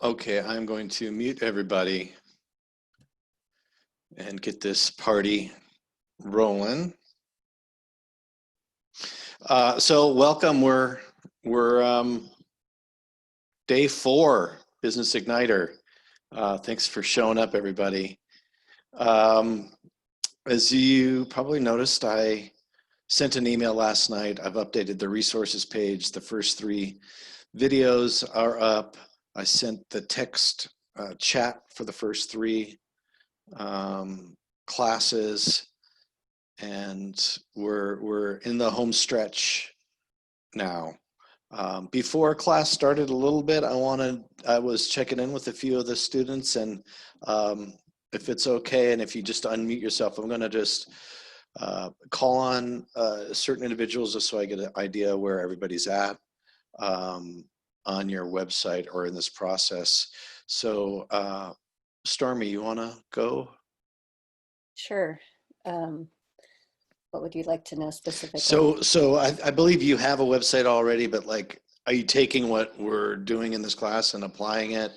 Okay, I'm going to mute everybody and get this party rolling. So welcome. We're day 4, Business Igniter. Thanks for showing up, everybody. As you probably noticed, I sent an email last night. I've updated the resources page. The first 3 videos are up. I sent the text chat for the first 3 classes, and we're in the home stretch now. Before class started a little bit, I was checking in with a few of the students, and if it's okay, and if you just unmute yourself, I'm going to just call on certain individuals just so I get an idea where everybody's at on your website or in this process. So Stormy, you want to go? Sure. What would you like to know specifically? So I believe you have a website already, but like, are you taking what we're doing in this class and applying it?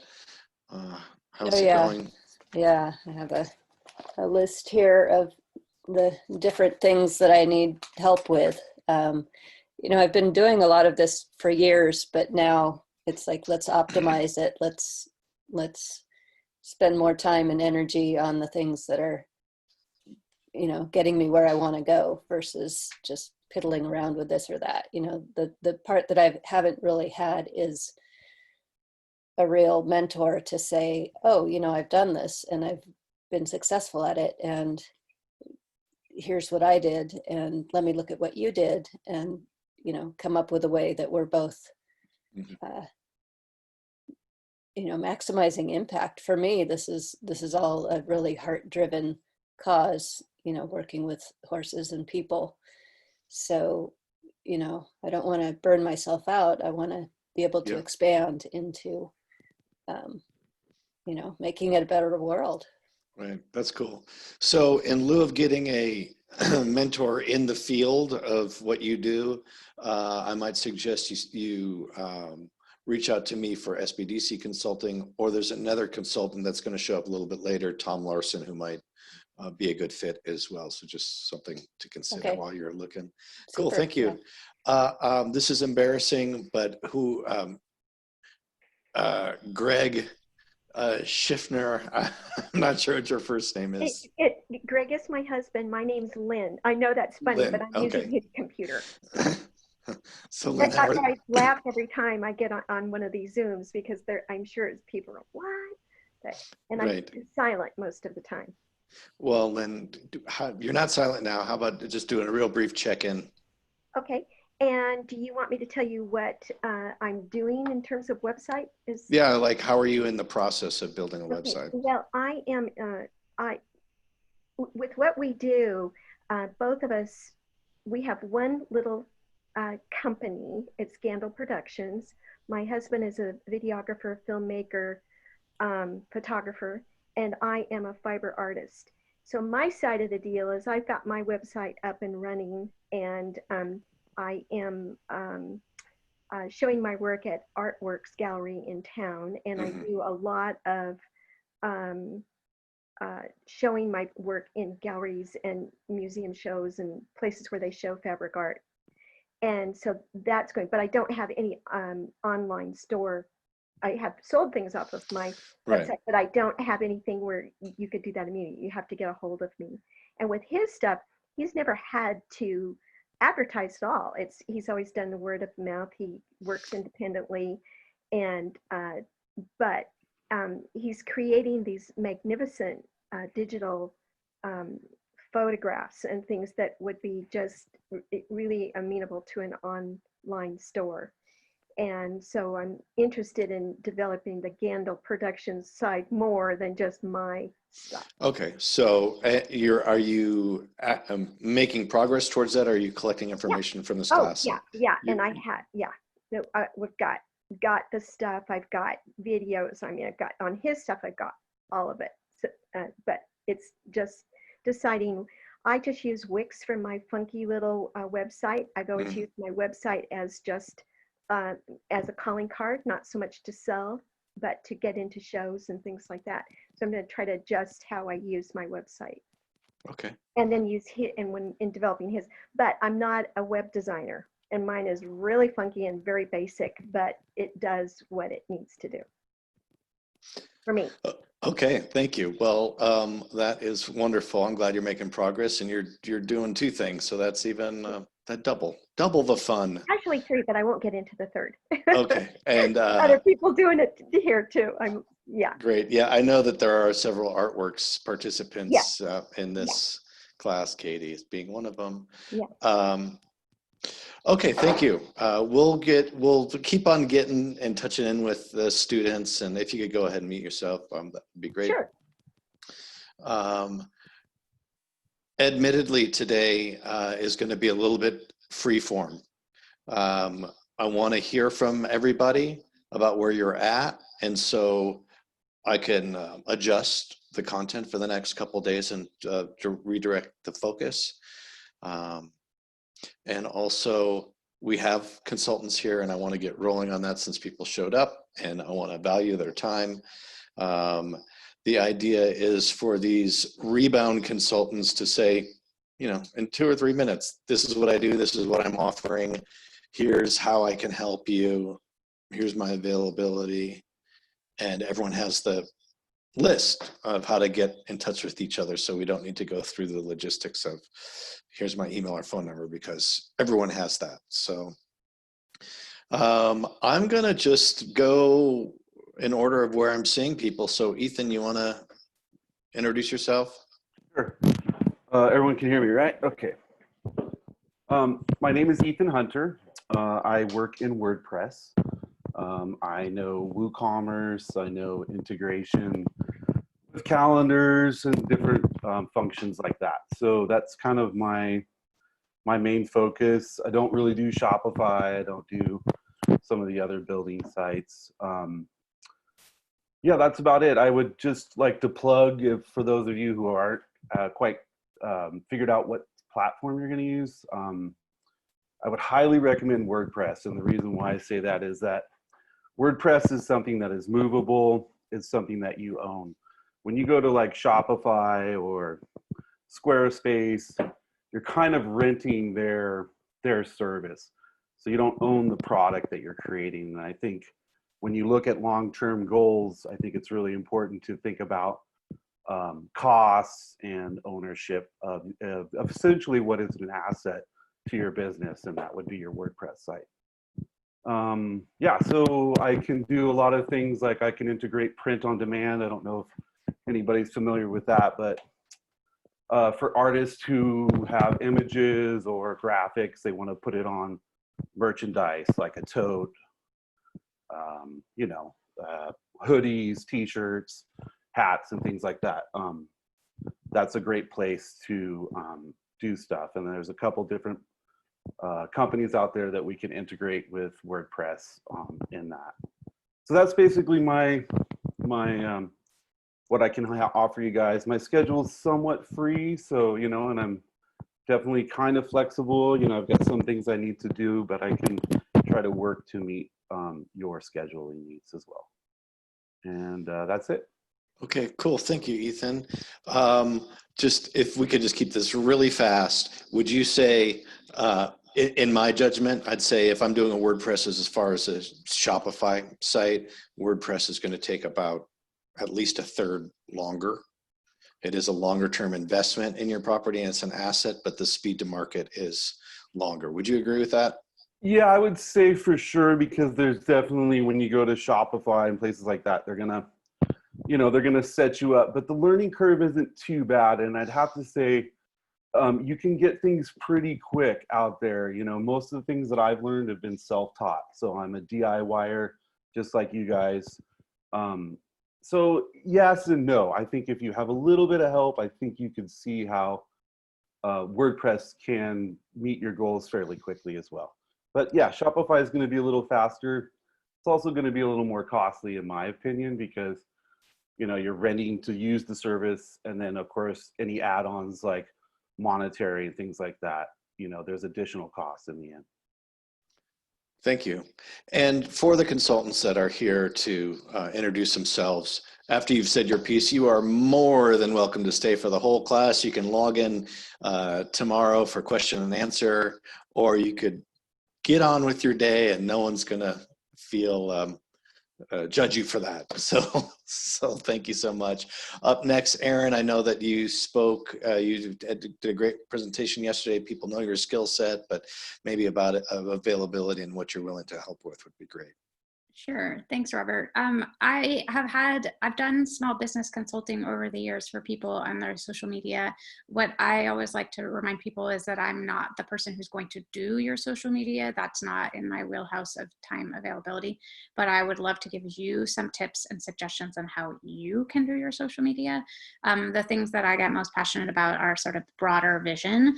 How's it going? Yeah, I have a list here of the different things that I need help with. You know, I've been doing a lot of this for years, but now it's like, let's optimize it. Let's spend more time and energy on the things that are, you know, getting me where I want to go versus just piddling around with this or that. You know, the part that I haven't really had is a real mentor to say, oh, you know, I've done this and I've been successful at it, and here's what I did, and let me look at what you did, and, you know, come up with a way that we're both, you know, maximizing impact. For me, this is all a really heart-driven cause, you know, working with horses and people. So, you know, I don't want to burn myself out. I want to be able to expand into, you know, making it a better world. Right, that's cool. So in lieu of getting a mentor in the field of what you do, I might suggest you reach out to me for SBDC consulting, or there's another consultant that's going to show up a little bit later, Tom Larson, who might be a good fit as well. So just something to consider while you're looking. Super. Cool, thank you. Yeah. This is embarrassing, but who, Greg Schiffner, I'm not sure what your first name is. Greg is my husband. My name's Lynn. I know that's funny, Lynn, but I'm using his computer. So Lynn, I laugh every time I get on one of these Zooms because I'm sure people are, what? And I'm silent most of the time. Well, Lynn, you're not silent now. How about just doing a real brief check-in? Okay. And do you want me to tell you what I'm doing in terms of website? Yeah, like how are you in the process of building a website? Well, I am, with what we do, both of us, we have one little company. It's Scandal Productions. My husband is a videographer, filmmaker, photographer, and I am a fiber artist. So my side of the deal is I've got my website up and running, and I am showing my work at Artworks Gallery in town, and I do a lot of showing my work in galleries and museum shows and places where they show fabric art. And so that's going, but I don't have any online store. I have sold things off of my website, but I don't have anything where you could do that immediately. You have to get a hold of me. And with his stuff, he's never had to advertise at all. He's always done the word of mouth. He works independently, and but he's creating these magnificent digital photographs and things that would be just really amenable to an online store. And so I'm interested in developing the Gandal Productions side more than just my stuff. Okay, so are you making progress towards that? Or are you collecting information from this class? Yeah, and I had, so we've got the stuff. I've got videos. I mean, I've got on his stuff. I've got all of it. So, but it's just deciding. I just use Wix for my funky little website. I've always used my website as just as a calling card, not so much to sell. but to get into shows and things like that. So I'm going to try to adjust how I use my website. Okay. And then use his, and when in developing his, but I'm not a web designer, and mine is really funky and very basic, but it does what it needs to do for me. Okay, thank you. Well, that is wonderful. I'm glad you're making progress, and you're doing two things. So that's even that double the fun. Actually 3, but I won't get into the 3rd. Okay, and Other people doing it here too. Yeah. great. Yeah, I know that there are several artworks participants Yeah. in this class. Katie is being one of them. Yeah. Okay, thank you. We'll keep on getting and touching in with the students, and if you could go ahead and mute yourself, that would be great. Sure. Admittedly, today is going to be a little bit free form. I want to hear from everybody about where you're at, and so I can adjust the content for the next couple of days and to redirect the focus. And also, we have consultants here, and I want to get rolling on that since people showed up, and I want to value their time. The idea is for these rebound consultants to say, you know, in 2 or 3 minutes, this is what I do, this is what I'm offering, here's how I can help you, here's my availability, and everyone has the list of how to get in touch with each other, so we don't need to go through the logistics of here's my email or phone number, because everyone has that. So I'm gonna just go in order of where I'm seeing people. So Ethan, you want to introduce yourself? Sure. Everyone can hear me, right? Okay. My name is Ethan Hunter. I work in WordPress. I know WooCommerce. I know integration with calendars and different functions like that. So that's kind of my main focus. I don't really do Shopify. I don't do some of the other building sites. Yeah, that's about it. I would just like to plug, for those of you who aren't quite figured out what platform you're going to use, I would highly recommend WordPress. And the reason why I say that is that WordPress is something that is movable. It's something that you own. When you go to like Shopify or Squarespace, you're kind of renting their service. So you don't own the product that you're creating. And I think when you look at long-term goals, I think it's really important to think about costs and ownership of essentially what is an asset to your business, and that would be your WordPress site. Yeah, so I can do a lot of things, like I can integrate print on demand. I don't know if anybody's familiar with that, but for artists who have images or graphics, they want to put it on merchandise like a tote, you know, hoodies, t-shirts, hats, and things like that. That's a great place to do stuff. And there's a couple different companies out there that we can integrate with WordPress in that. So that's basically my what I can offer you guys. My schedule is somewhat free, so, you know, and I'm definitely kind of flexible. You know, I've got some things I need to do, but I can try to work to meet your scheduling needs as well. And that's it. Okay, cool. Thank you, Ethan. Just if we could just keep this really fast, would you say, in my judgment, I'd say if I'm doing a WordPress as far as a Shopify site, WordPress is going to take about at least a third longer. It is a longer term investment in your property and it's an asset, but the speed to market is longer. Would you agree with that? Yeah, I would say for sure, because there's definitely, when you go to Shopify and places like that, they're gonna, you know, they're gonna set you up, but the learning curve isn't too bad. And I'd have to say, you can get things pretty quick out there. You know, most of the things that I've learned have been self-taught. So I'm a DIYer, just like you guys. So yes and no. I think if you have a little bit of help, I think you can see how WordPress can meet your goals fairly quickly as well. But yeah, Shopify is going to be a little faster. It's also going to be a little more costly, in my opinion, because, you know, you're renting to use the service, and then of course any add-ons like monetary and things like that, you know, there's additional costs in the end. Thank you. And for the consultants that are here to introduce themselves, after you've said your piece, you are more than welcome to stay for the whole class. You can log in tomorrow for question and answer, or you could get on with your day and no one's gonna feel judge you for that. So thank you so much. Up next, Aaron, I know that you spoke, you did a great presentation yesterday. People know your skill set, but maybe about availability and what you're willing to help with would be great. Sure. Thanks, Robert. I've done small business consulting over the years for people on their social media. What I always like to remind people is that I'm not the person who's going to do your social media. That's not in my wheelhouse of time availability, but I would love to give you some tips and suggestions on how you can do your social media. The things that I get most passionate about are sort of broader vision,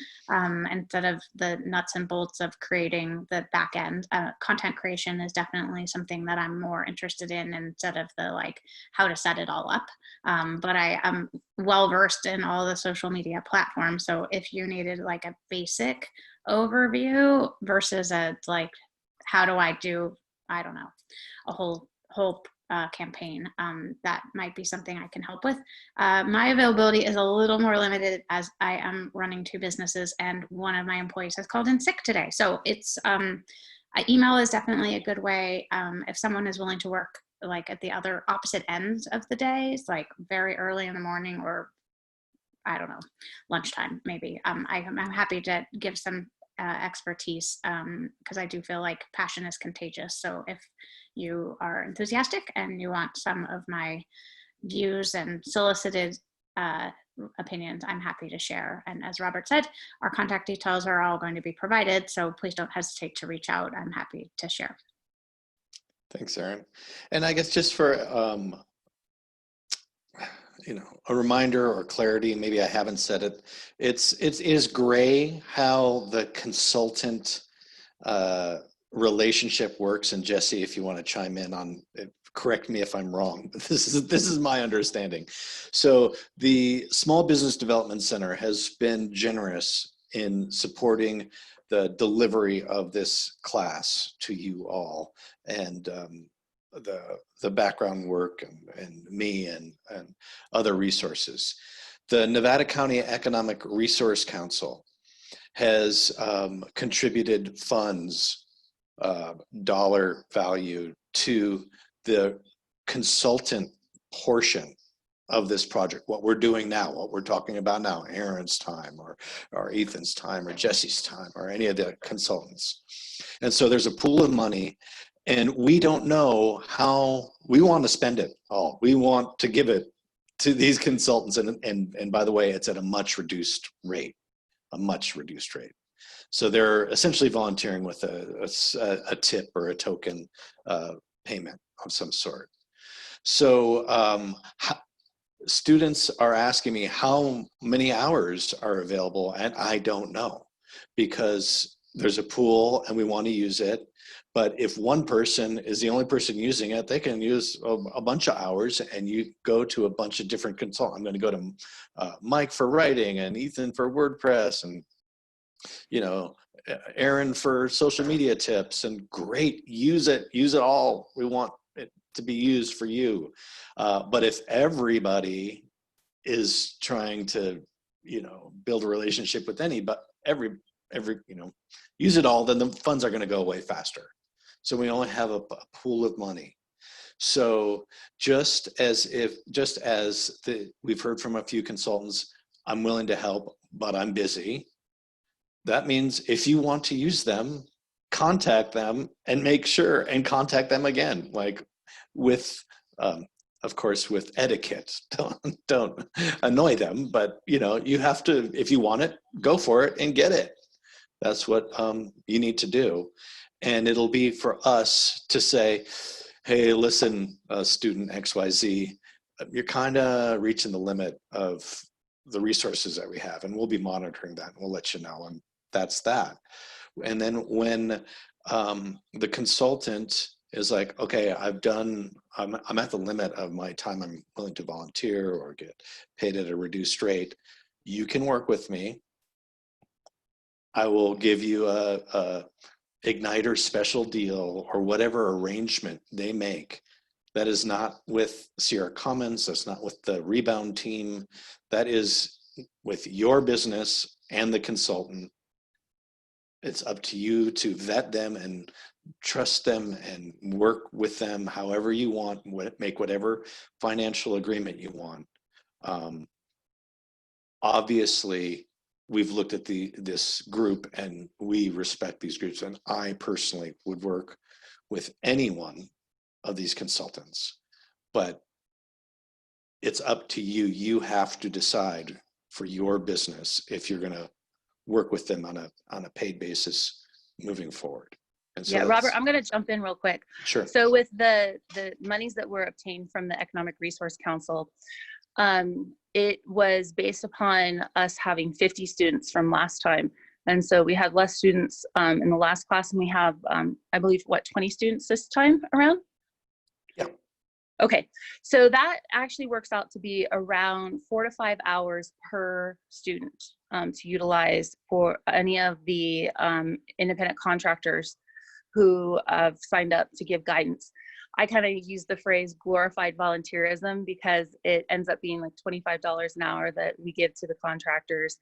instead of the nuts and bolts of creating the back end. Content creation is definitely something that I'm more interested in instead of the like how to set it all up. But I am well versed in all the social media platforms. So if you needed like a basic overview versus a like, how do I do, I don't know, a whole campaign, that might be something I can help with. My availability is a little more limited as I am running 2 businesses and one of my employees has called in sick today. So it's, email is definitely a good way. If someone is willing to work like at the other opposite ends of the days, like very early in the morning or I don't know, lunchtime maybe. I'm happy to give some expertise because I do feel like passion is contagious. So if you are enthusiastic and you want some of my views and solicited opinions, I'm happy to share. And as Robert said, our contact details are all going to be provided, so please don't hesitate to reach out. I'm happy to share. Thanks, Aaron. And I guess just for a reminder or clarity, maybe I haven't said it. It is gray how the consultant relationship works. And Jesse, if you want to chime in on it, correct me if I'm wrong, but this is my understanding. So the Small Business Development Center has been generous in supporting the delivery of this class to you all, and the background work and me and other resources. The Nevada County Economic Resource Council has contributed funds, dollar value, to the consultant portion of this project, what we're doing now, what we're talking about now, Aaron's time or Ethan's time or Jesse's time or any of the consultants. And so there's a pool of money, and we don't know how we want to spend it all. We want to give it to these consultants, and by the way, it's at a much reduced rate. So they're essentially volunteering with a tip or a token payment of some sort. So students are asking me how many hours are available, and I don't know, because there's a pool and we want to use it. But if one person is the only person using it, they can use a bunch of hours, and you go to a bunch of different consultants. I'm going to go to Mike for writing, and Ethan for WordPress, and Aaron for social media tips. And great, use it all. We want it to be used for you. But if everybody is trying to build a relationship with every use it all, then the funds are going to go away faster. So we only have a pool of money. So just as we've heard from a few consultants, I'm willing to help, but I'm busy. That means if you want to use them, contact them and make sure, and contact them again, like with, of course, with etiquette. Don't annoy them, but you have to, if you want it, go for it and get it. That's what you need to do. And it'll be for us to say, hey, listen, student XYZ, you're kind of reaching the limit of the resources that we have, and we'll be monitoring that, and we'll let you know. And that's that. And then when the consultant is like, okay, I'm at the limit of my time I'm willing to volunteer or get paid at a reduced rate, you can work with me. I will give you a Igniter special deal or whatever arrangement they make, that is not with Sierra Commons, that's not with the Rebound team, that is with your business and the consultant. It's up to you to vet them and trust them and work with them however you want, make whatever financial agreement you want. Obviously, we've looked at this group and we respect these groups, and I personally would work with any one of these consultants, but it's up to you. You have to decide for your business if you're going to work with them on a paid basis moving forward. And so yeah, Robert, I'm going to jump in real quick. Sure. So with the monies that were obtained from the Economic Resource Council, it was based upon us having 50 students from last time. And so we had less students in the last class, and we have, I believe, 20 students this time around? Yeah. Okay, so that actually works out to be around 4 to 5 hours per student to utilize for any of the independent contractors who have signed up to give guidance. I kind of use the phrase glorified volunteerism because it ends up being like $25 an hour that we give to the contractors.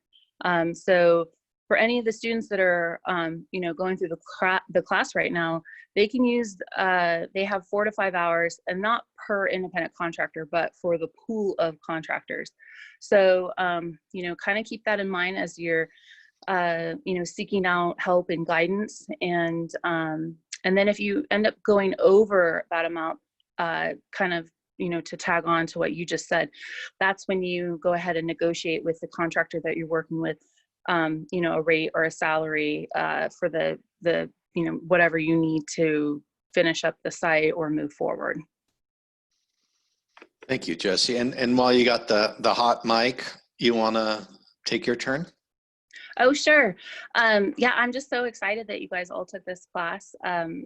So for any of the students that are, going through the class right now, they can use, they have 4 to 5 hours, and not per independent contractor, but for the pool of contractors. So, kind of keep that in mind as you're, seeking out help and guidance. And then if you end up going over that amount, to tag on to what you just said, that's when you go ahead and negotiate with the contractor that you're working with, a rate or a salary for the whatever you need to finish up the site or move forward. Thank you, Jesse. And while you got the hot mic, you want to take your turn? Oh, sure. Yeah, I'm just so excited that you guys all took this class.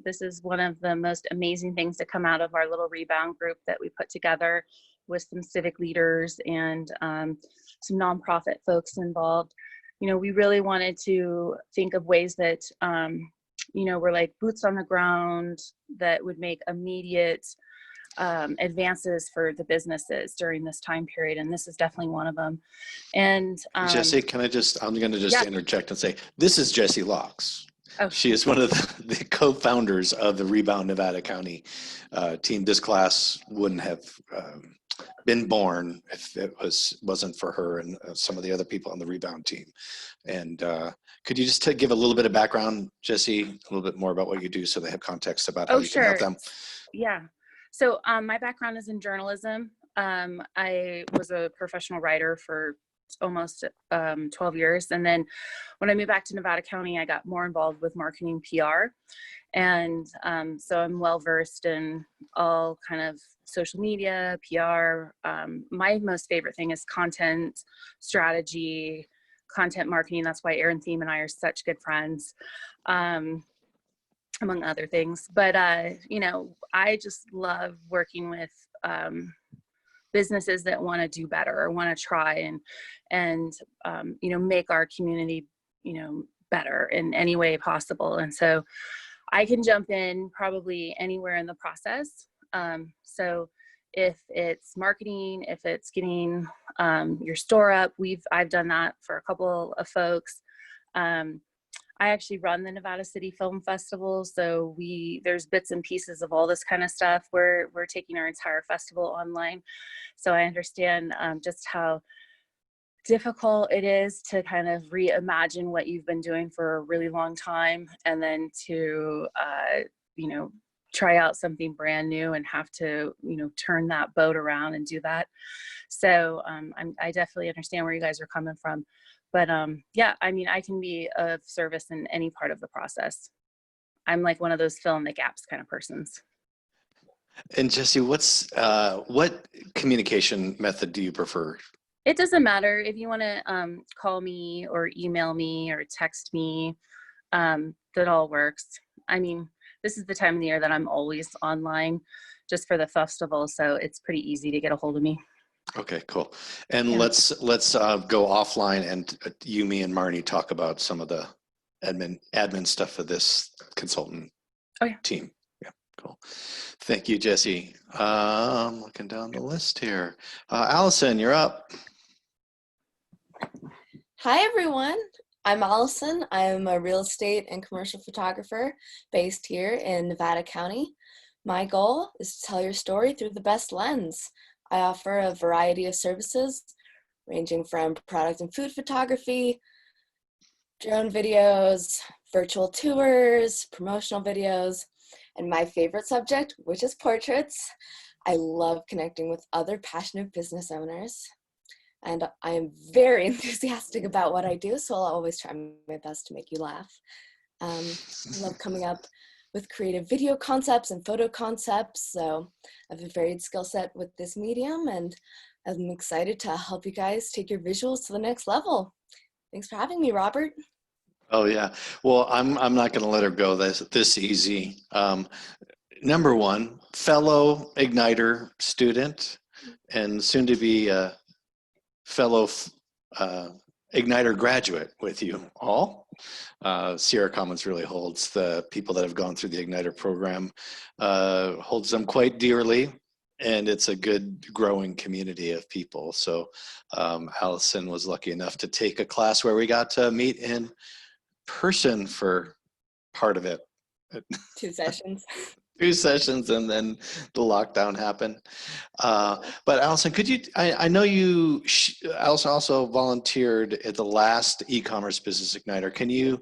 This is one of the most amazing things to come out of our little Rebound group that we put together with some civic leaders and some nonprofit folks involved. We really wanted to think of ways that, were like boots on the ground that would make immediate advances for the businesses during this time period, and this is definitely one of them. And Jesse, I'm going to just interject and say, this is Jessie Locks. Oh. She is one of the co-founders of the Rebound Nevada County team. This class wouldn't have been born if it wasn't for her and some of the other people on the Rebound team. And could you just give a little bit of background, Jesse, a little bit more about what you do so they have context about how you can help them? Yeah. So my background is in journalism. I was a professional writer for almost 12 years. And then when I moved back to Nevada County, I got more involved with marketing PR. And so I'm well-versed in all kind of social media, PR. My most favorite thing is content strategy, content marketing. That's why Aaron Thiem and I are such good friends. Among other things. But, I just love working with businesses that want to do better or want to try and make our community, better in any way possible. And so I can jump in probably anywhere in the process. So if it's marketing, if it's getting your store up, I've done that for a couple of folks. I actually run the Nevada City Film Festival, so there's bits and pieces of all this kind of stuff. We're taking our entire festival online, so I understand just how difficult it is to kind of reimagine what you've been doing for a really long time, and then to try out something brand new and have to turn that boat around and do that. So I definitely understand where you guys are coming from. But I can be of service in any part of the process. I'm like one of those fill in the gaps kind of persons. And Jesse, what communication method do you prefer? It doesn't matter if you want to call me or email me or text me. That all works. I mean, this is the time of the year that I'm always online just for the festival, so it's pretty easy to get a hold of me. Okay, cool. And let's go offline and you, me, and Marnie talk about some of the admin stuff for this consultant Oh, yeah. team. Yeah, cool. Thank you, Jesse. I'm looking down the list here. Allison, you're up. Hi, everyone. I'm Allison. I'm a real estate and commercial photographer based here in Nevada County. My goal is to tell your story through the best lens. I offer a variety of services ranging from product and food photography, drone videos, virtual tours, promotional videos, and my favorite subject, which is portraits. I love connecting with other passionate business owners. And I am very enthusiastic about what I do, so I'll always try my best to make you laugh. I love coming up with creative video concepts and photo concepts, so I have a varied skill set with this medium, and I'm excited to help you guys take your visuals to the next level. Thanks for having me, Robert. Oh yeah. Well, I'm not going to let her go this easy. Number one, fellow Igniter student, and soon to be a fellow Igniter graduate with you all. Sierra Commons really holds the people that have gone through the Igniter program, holds them quite dearly, and it's a good growing community of people. So Allison was lucky enough to take a class where we got to meet in person for part of it. 2 sessions. 2 sessions, and then the lockdown happened. But Allison, could you, I know you, Allison also volunteered at the last E-Commerce Business Igniter. Can you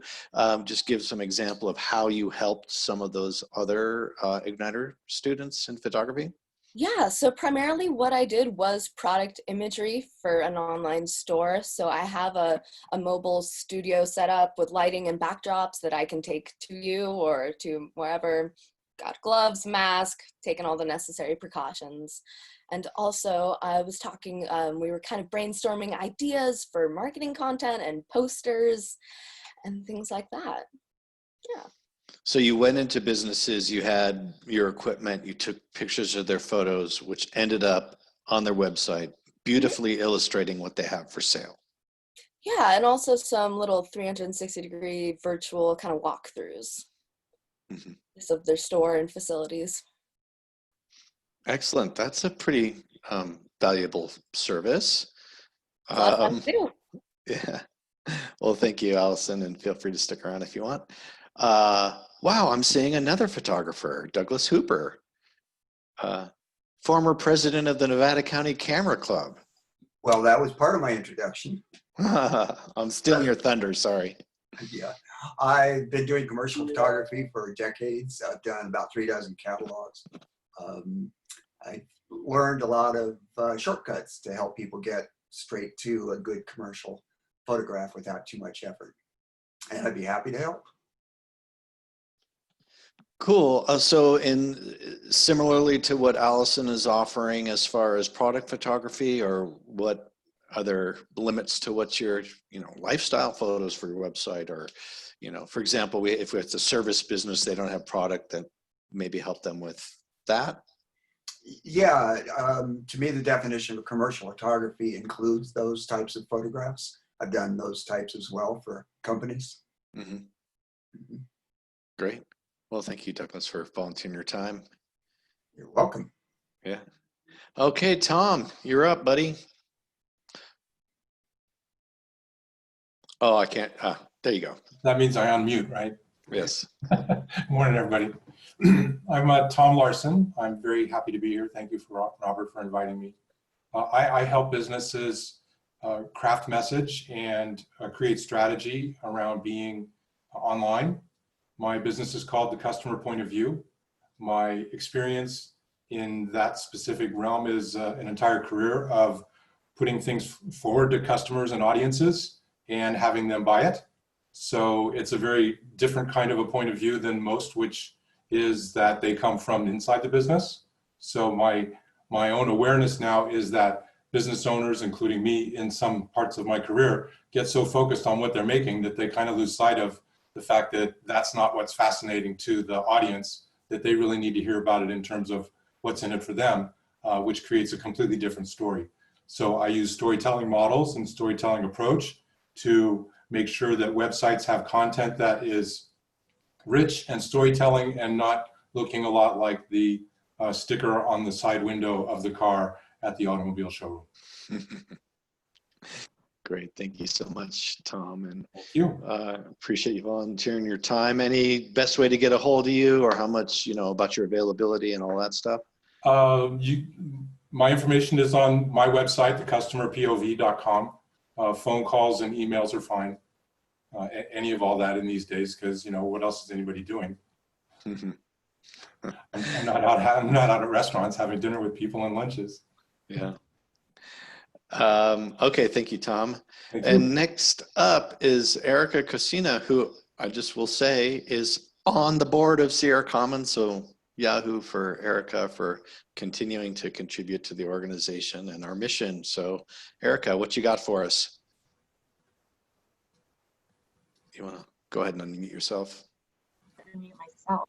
just give some example of how you helped some of those other Igniter students in photography? Yeah, so primarily what I did was product imagery for an online store. So I have a mobile studio set up with lighting and backdrops that I can take to you or to wherever. Got gloves, mask, taken all the necessary precautions. And also I was talking, we were kind of brainstorming ideas for marketing content and posters and things like that. Yeah. So you went into businesses, you had your equipment, you took pictures of their photos, which ended up on their website, beautifully illustrating what they have for sale. Yeah, and also some little 360-degree virtual kind of walkthroughs of their store and facilities. Excellent. That's a pretty valuable service. It's a lot of fun too. Yeah. Well, thank you, Allison, and feel free to stick around if you want. Wow, I'm seeing another photographer, Douglas Hooper, former president of the Nevada County Camera Club. Well, that was part of my introduction. I'm stealing your thunder, sorry. Yeah, I've been doing commercial photography for decades. I've done about 3 dozen catalogs. I learned a lot of shortcuts to help people get straight to a good commercial photograph without too much effort. And I'd be happy to help. Cool. So similarly to what Allison is offering as far as product photography, or what other limits to what's your, lifestyle photos for your website, or, for example, if it's a service business, they don't have product, then maybe help them with that? Yeah, to me, the definition of commercial photography includes those types of photographs. I've done those types as well for companies. Great. Well, thank you, Douglas, for volunteering your time. You're welcome. Yeah. Okay, Tom, you're up, buddy. Oh, I can't. There you go. That means I unmute, right? Yes. Good morning, everybody. I'm Tom Larson. I'm very happy to be here. Thank you, Robert, for inviting me. I help businesses craft message and create strategy around being online. My business is called The Customer Point of View. My experience in that specific realm is an entire career of putting things forward to customers and audiences and having them buy it. So it's a very different kind of a point of view than most, which is that they come from inside the business. So my own awareness now is that business owners, including me in some parts of my career, get so focused on what they're making that they kind of lose sight of the fact that that's not what's fascinating to the audience, that they really need to hear about it in terms of what's in it for them, which creates a completely different story. So I use storytelling models and storytelling approach to make sure that websites have content that is rich and storytelling and not looking a lot like the sticker on the side window of the car at the automobile showroom. Great, thank you so much, Tom, and Thank you. appreciate you volunteering your time. Any best way to get a hold of you, or how much, you know, about your availability and all that stuff? My information is on my website, thecustomerpov.com. Phone calls and emails are fine. Any of all that in these days, because, you know, what else is anybody doing? I'm not out at restaurants having dinner with people and lunches. Yeah. Okay, thank you, Tom. Thank And you. next up is Erica Cosina, who I just will say is on the board of Sierra Commons. So Yahoo for Erica for continuing to contribute to the organization and our mission. So Erica, what you got for us? You want to go ahead and unmute yourself? Unmute myself.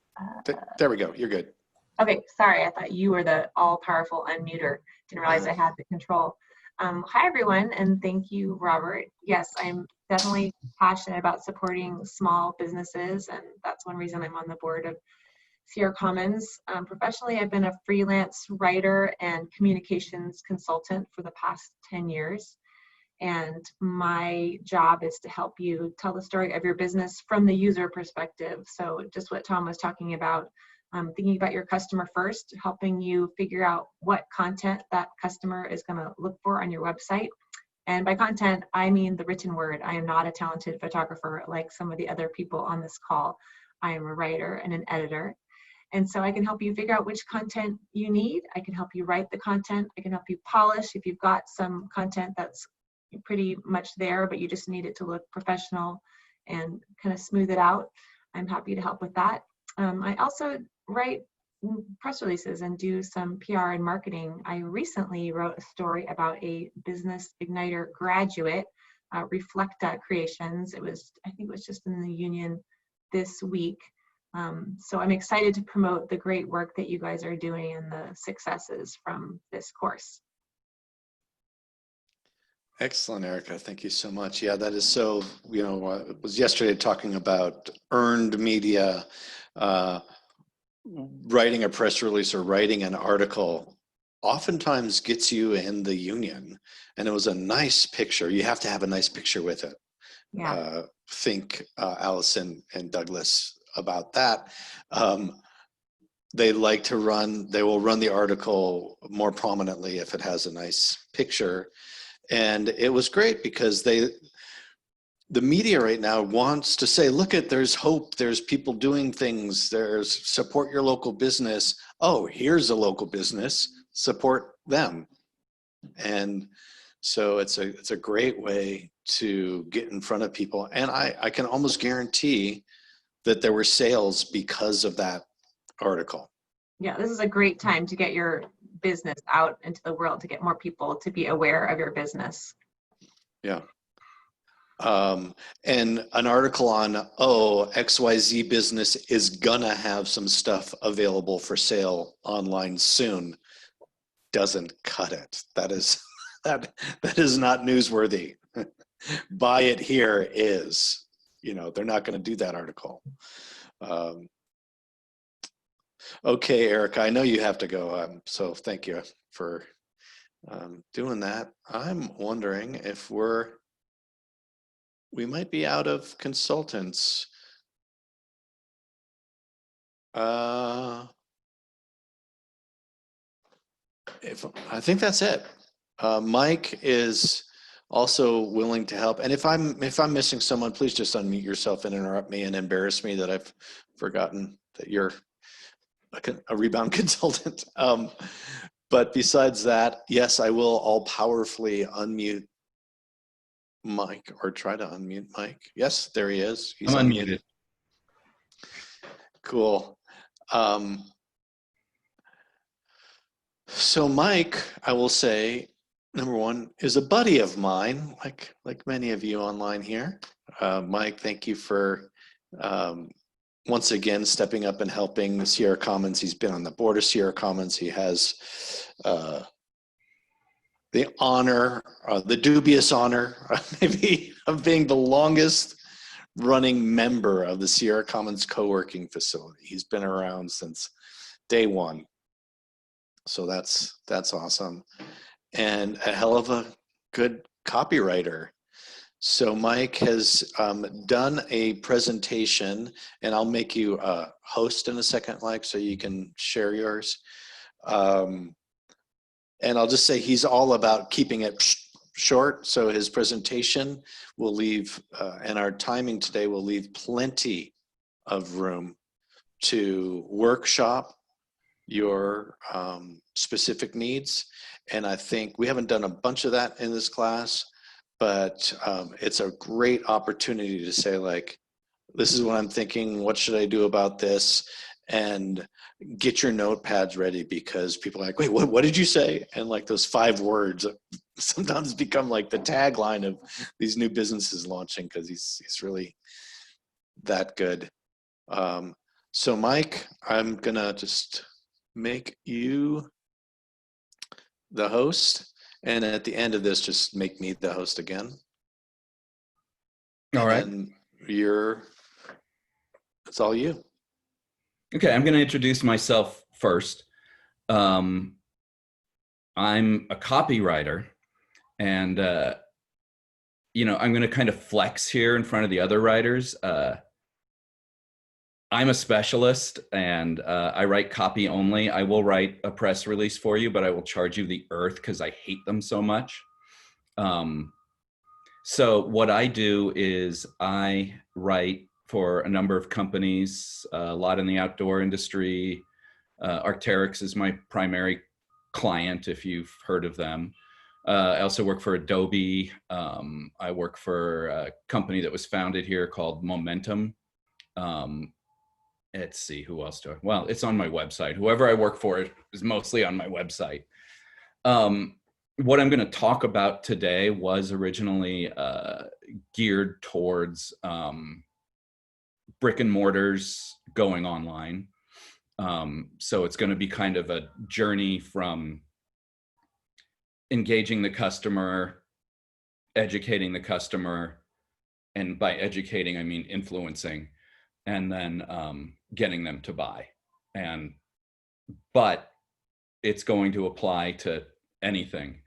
There we go. You're good. Okay, sorry. I thought you were the all-powerful unmuter. Didn't realize I had the control. Hi, everyone, and thank you, Robert. Yes, I'm definitely passionate about supporting small businesses, and that's one reason I'm on the board of Sierra Commons. Professionally, I've been a freelance writer and communications consultant for the past 10 years. And my job is to help you tell the story of your business from the user perspective. So just what Tom was talking about, thinking about your customer first, helping you figure out what content that customer is going to look for on your website. And by content, I mean the written word. I am not a talented photographer like some of the other people on this call. I am a writer and an editor. And so I can help you figure out which content you need. I can help you write the content. I can help you polish if you've got some content that's pretty much there, but you just need it to look professional and kind of smooth it out. I'm happy to help with that. I also write press releases and do some PR and marketing. I recently wrote a story about a Business Ignitor graduate, Reflecta Creations. I think it was just in the Union this week. So I'm excited to promote the great work that you guys are doing and the successes from this course. Excellent, Erica. Thank you so much. Yeah, that is so, you know, I was yesterday talking about earned media, writing a press release or writing an article oftentimes gets you in the Union. And it was a nice picture. You have to have a nice picture with it. Yeah. Think Allison and Douglas about that. They will run the article more prominently if it has a nice picture. And it was great because the media right now wants to say, look there's hope, there's people doing things, there's support your local business. Oh, here's a local business, support them. And so it's a great way to get in front of people. And I can almost guarantee that there were sales because of that article. Yeah, this is a great time to get your business out into the world, to get more people to be aware of your business. Yeah. And an article on, XYZ business is gonna have some stuff available for sale online soon doesn't cut it. That is that is not newsworthy. Buy it here is, you know, they're not going to do that article. Okay, Erica, I know you have to go, so thank you for doing that. I'm wondering if we might be out of consultants. I think that's it. Mike is also willing to help. And if I'm missing someone, please just unmute yourself and interrupt me and embarrass me that I've forgotten that you're a Rebound consultant. But besides that, yes, I will all powerfully unmute Mike, or try to unmute Mike. Yes, there he is. He's I'm unmuted. Cool. So Mike, I will say, number one, is a buddy of mine, like many of you online here. Mike, thank you for once again stepping up and helping Sierra Commons. He's been on the board of Sierra Commons. He has the honor, the dubious honor, maybe, of being the longest running member of the Sierra Commons co-working facility. He's been around since day one. So that's awesome. And a hell of a good copywriter. So Mike has done a presentation, and I'll make you a host in a second, Mike, so you can share yours. And I'll just say he's all about keeping it short. So his presentation will leave, and our timing today will leave plenty of room to workshop your specific needs. And I think we haven't done a bunch of that in this class, but it's a great opportunity to say, like, this is what I'm thinking, what should I do about this? And get your notepads ready, because people are like, wait, what did you say? And like those 5 words sometimes become like the tagline of these new businesses launching, because he's really that good. So Mike, I'm gonna just make you the host, and at the end of this, just make me the host again. All right. And it's all you. Okay, I'm going to introduce myself first. I'm a copywriter, and you know, I'm going to kind of flex here in front of the other writers. I'm a specialist, and I write copy only. I will write a press release for you, but I will charge you the earth because I hate them so much. So what I do is I write for a number of companies, a lot in the outdoor industry. Arc'teryx is my primary client, if you've heard of them. I also work for Adobe. I work for a company that was founded here called Momentum. Let's see, who else do I? Well, it's on my website. Whoever I work for is mostly on my website. What I'm going to talk about today was originally geared towards brick and mortars going online. So it's going to be kind of a journey from engaging the customer, educating the customer, and by educating, I mean influencing, and then getting them to buy. But it's going to apply to anything.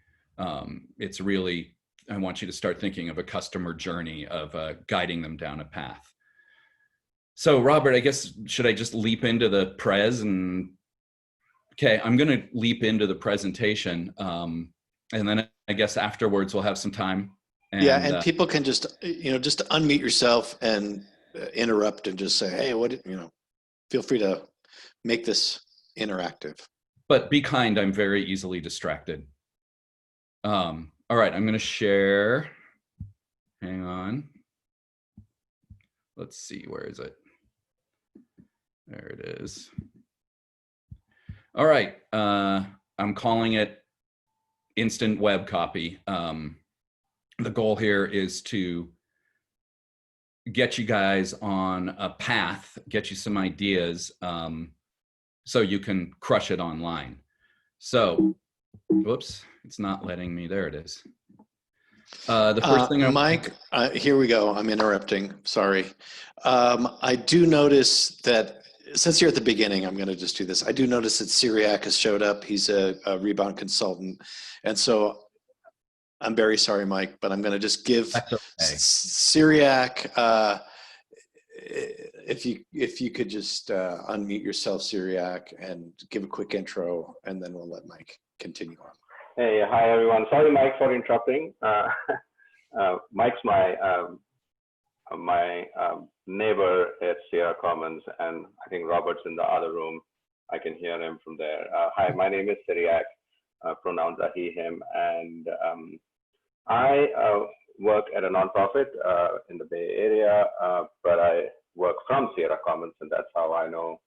It's really, I want you to start thinking of a customer journey of guiding them down a path. So Robert, I guess, should I just leap into the prez? And okay, I'm going to leap into the presentation. And then I guess afterwards we'll have some time. And people can just unmute yourself and interrupt and just say, hey, feel free to make this interactive. But be kind, I'm very easily distracted. All right, I'm going to share. Hang on. Let's see, where is it? There it is. All right, I'm calling it instant web copy. The goal here is to get you guys on a path, get you some ideas, so you can crush it online. So, whoops, it's not letting me, there it is. The first thing Mike, here we go. I'm interrupting. Sorry. I do notice that since you're at the beginning, I'm going to just do this. I do notice that Syriac has showed up. He's a Rebound consultant. And so I'm very sorry, Mike, but I'm going to just give Syriac, if you could just unmute yourself, Syriac, and give a quick intro, and then we'll let Mike continue on. Hey, hi everyone. Sorry, Mike, for interrupting. Mike's my neighbor at Sierra Commons, and I think Robert's in the other room. I can hear him from there. Hi, my name is Syriac, pronouns are he, him, and I work at a nonprofit in the Bay Area, but I work from Sierra Commons, and that's how I know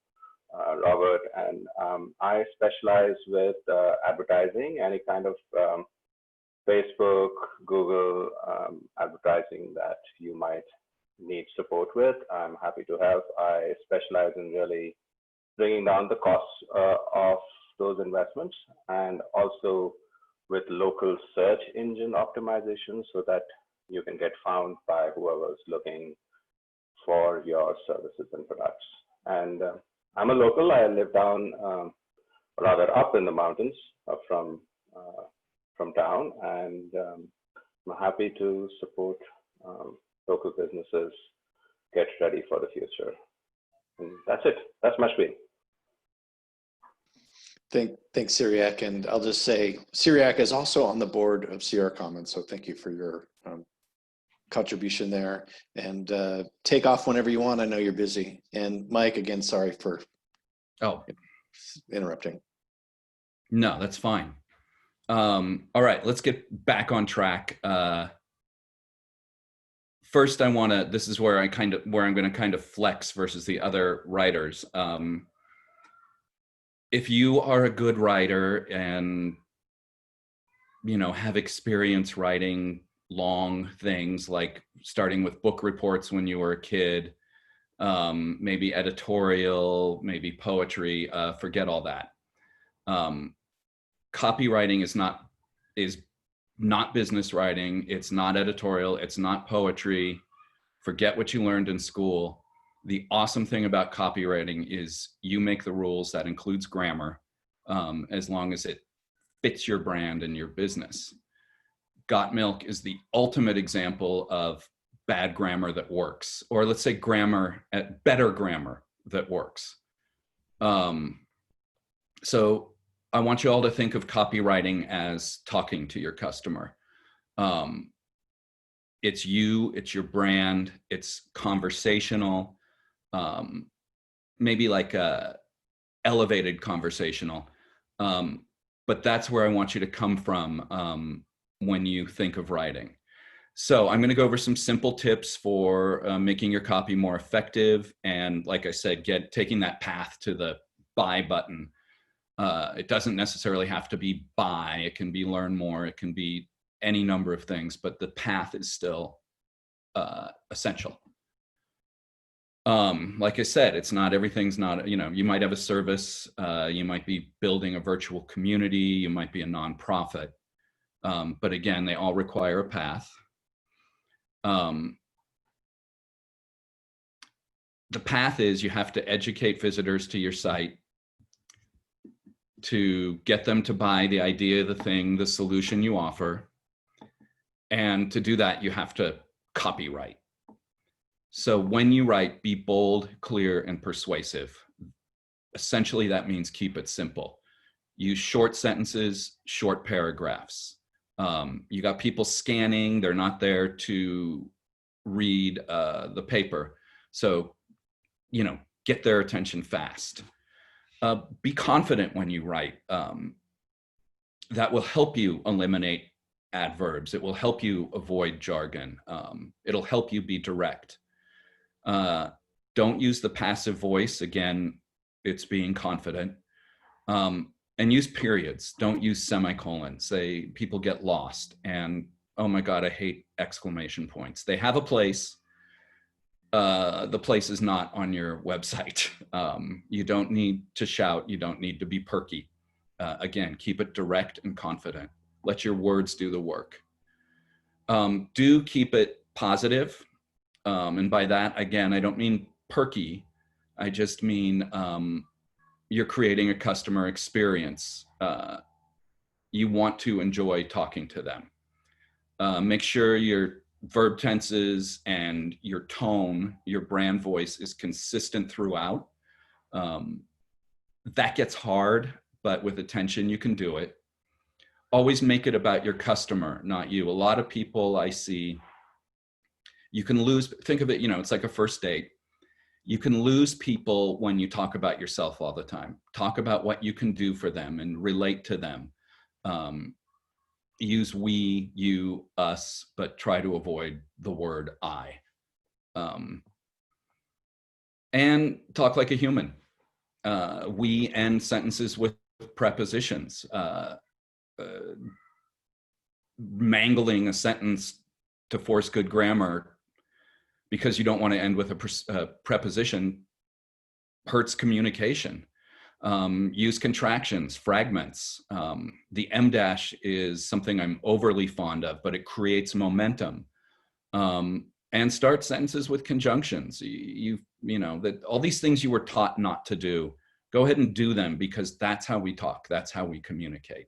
Robert. And I specialize with advertising, any kind of Facebook, Google advertising that you might need support with. I'm happy to help. I specialize in really bringing down the costs of those investments, and also with local search engine optimization so that you can get found by whoever's looking for your services and products. And I'm a local. I live down, rather up in the mountains from town, and I'm happy to support local businesses get ready for the future. And that's it. That's my spiel. Thanks, Cyriac. And I'll just say, Cyriac is also on the board of CR Commons, so thank you for your contribution there. And take off whenever you want. I know you're busy. And Mike, again, sorry for interrupting. No, that's fine. All right, let's get back on track. First, I want to. This is where I'm going to kind of flex versus the other writers. If you are a good writer and have experience writing long things like starting with book reports when you were a kid, maybe editorial, maybe poetry, forget all that. Copywriting is not business writing. It's not editorial. It's not poetry. Forget what you learned in school. The awesome thing about copywriting is you make the rules. That includes grammar, as long as it fits your brand and your business. Got Milk is the ultimate example of bad grammar that works, or let's say better grammar that works. So I want you all to think of copywriting as talking to your customer. It's you, it's your brand, it's conversational, maybe like a elevated conversational. But that's where I want you to come from when you think of writing. So I'm going to go over some simple tips for making your copy more effective. And like I said, taking that path to the buy button. It doesn't necessarily have to be buy. It can be learn more. It can be any number of things, but the path is still essential. Like I said, everything's not, you might have a service, you might be building a virtual community, you might be a nonprofit. But again, they all require a path. The path is you have to educate visitors to your site to get them to buy the idea, the thing, the solution you offer. And to do that, you have to copyright. So when you write, be bold, clear, and persuasive. Essentially, that means keep it simple. Use short sentences, short paragraphs. You got people scanning, they're not there to read the paper. So, get their attention fast. Be confident when you write. That will help you eliminate adverbs. It will help you avoid jargon. It'll help you be direct. Don't use the passive voice. Again, it's being confident. And use periods. Don't use semicolons. People get lost and, oh my God, I hate exclamation points. They have a place. The place is not on your website. You don't need to shout. You don't need to be perky. Again, keep it direct and confident. Let your words do the work. Do keep it positive. And by that, again, I don't mean perky. I just mean you're creating a customer experience. You want to enjoy talking to them. Make sure your verb tenses and your tone, your brand voice is consistent throughout. That gets hard, but with attention, you can do it. Always make it about your customer, not you. A lot of people I see, you can lose, think of it, it's like a first date. You can lose people when you talk about yourself all the time. Talk about what you can do for them and relate to them. Use we, you, us, but try to avoid the word I. And talk like a human. We end sentences with prepositions. Mangling a sentence to force good grammar because you don't want to end with a preposition hurts communication. Use contractions, fragments. The M dash is something I'm overly fond of, but it creates momentum. And start sentences with conjunctions. You know, that all these things you were taught not to do, go ahead and do them, because that's how we talk. That's how we communicate.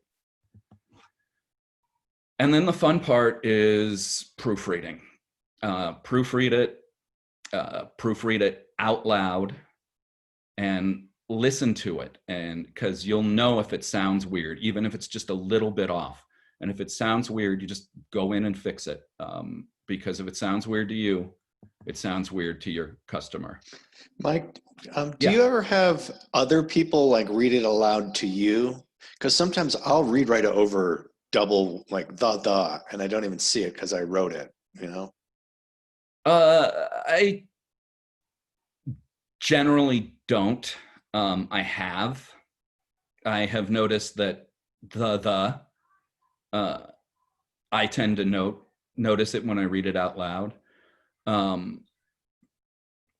And then the fun part is proofreading. Proofread it out loud and listen to it. And because you'll know if it sounds weird, even if it's just a little bit off. And if it sounds weird, you just go in and fix it. Because if it sounds weird to you, it sounds weird to your customer. Mike, do you ever have other people like read it aloud to you? Because sometimes I'll write it over double, like the, and I don't even see it because I wrote it, you know? I generally don't. I have noticed that I tend to notice it when I read it out loud.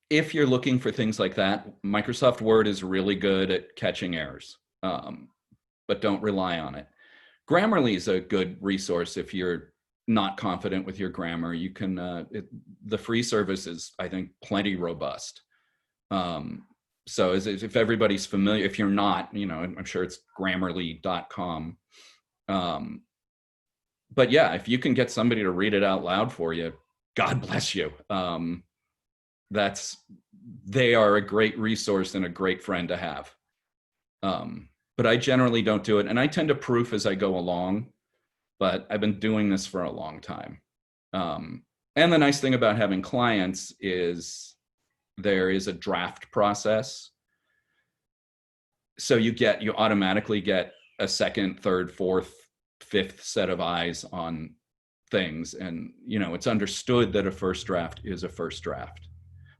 If you're looking for things like that, Microsoft Word is really good at catching errors, but don't rely on it. Grammarly is a good resource if you're not confident with your grammar. You can, the free service is, I think, plenty robust. So if everybody's familiar, if you're not, you know, I'm sure it's grammarly.com. But yeah, if you can get somebody to read it out loud for you, God bless you. They are a great resource and a great friend to have. But I generally don't do it. And I tend to proof as I go along, but I've been doing this for a long time. And the nice thing about having clients is there is a draft process. So you automatically get a second, third, fourth, fifth set of eyes on things. And, you know, it's understood that a first draft is a first draft.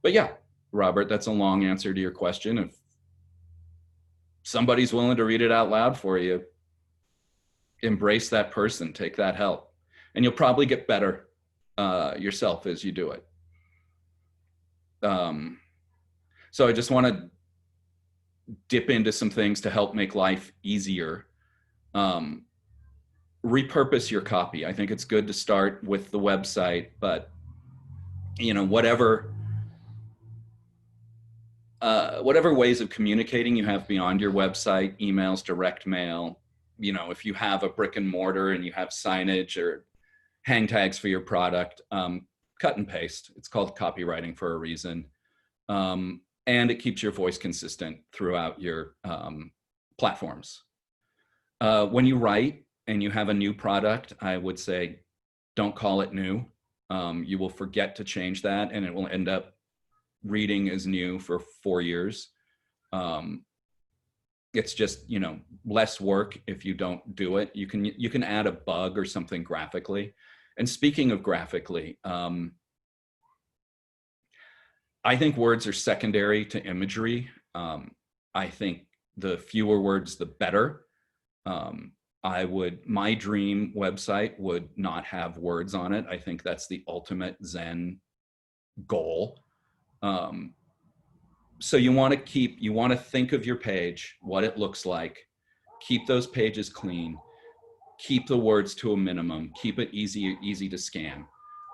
But yeah, Robert, that's a long answer to your question. If somebody's willing to read it out loud for you, embrace that person, take that help, and you'll probably get better yourself as you do it. So I just want to dip into some things to help make life easier. Repurpose your copy. I think it's good to start with the website, but you know, whatever ways of communicating you have beyond your website, emails, direct mail, you know, if you have a brick and mortar and you have signage or hang tags for your product, cut and paste. It's called copywriting for a reason. And it keeps your voice consistent throughout your platforms. When you write and you have a new product, I would say, don't call it new. You will forget to change that and it will end up reading as new for 4 years. It's just, you know, less work if you don't do it. You can add a bug or something graphically. And speaking of graphically, I think words are secondary to imagery. I think the fewer words, the better. My dream website would not have words on it. I think that's the ultimate Zen goal. So you want to think of your page, what it looks like, keep those pages clean, keep the words to a minimum, keep it easy to scan.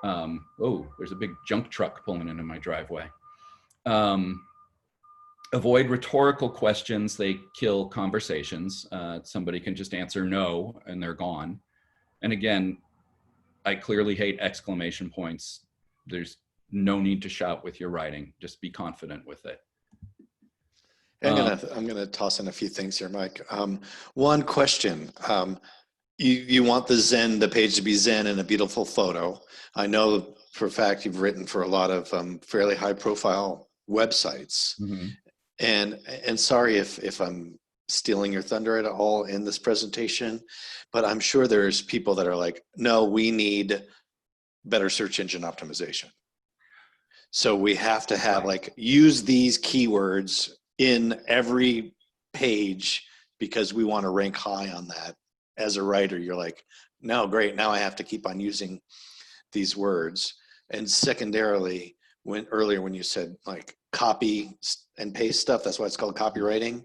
Oh, there's a big junk truck pulling into my driveway. Avoid rhetorical questions. They kill conversations. Somebody can just answer no and they're gone. And again, I clearly hate exclamation points. There's no need to shout with your writing. Just be confident with it. I'm gonna toss in a few things here, Mike. One question. You want the page to be zen and a beautiful photo. I know for a fact you've written for a lot of fairly high profile websites. Mm-hmm. And sorry if I'm stealing your thunder at all in this presentation, but I'm sure there's people that are like, no, we need better search engine optimization. So we have to have use these keywords in every page because we want to rank high on that. As a writer, you're like, no, great. Now I have to keep on using these words. And secondarily, when you said like copy and paste stuff, that's why it's called copywriting.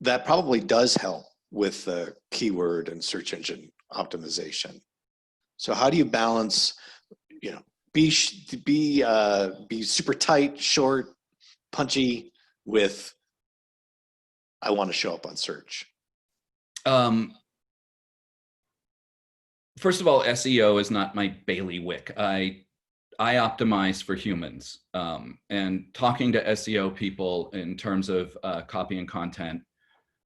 that probably does help with the keyword and search engine optimization. So how do you balance, you know, be super tight, short, punchy with I want to show up on search? First of all, SEO is not my bailiwick. I optimize for humans, and talking to SEO people in terms of copy and content.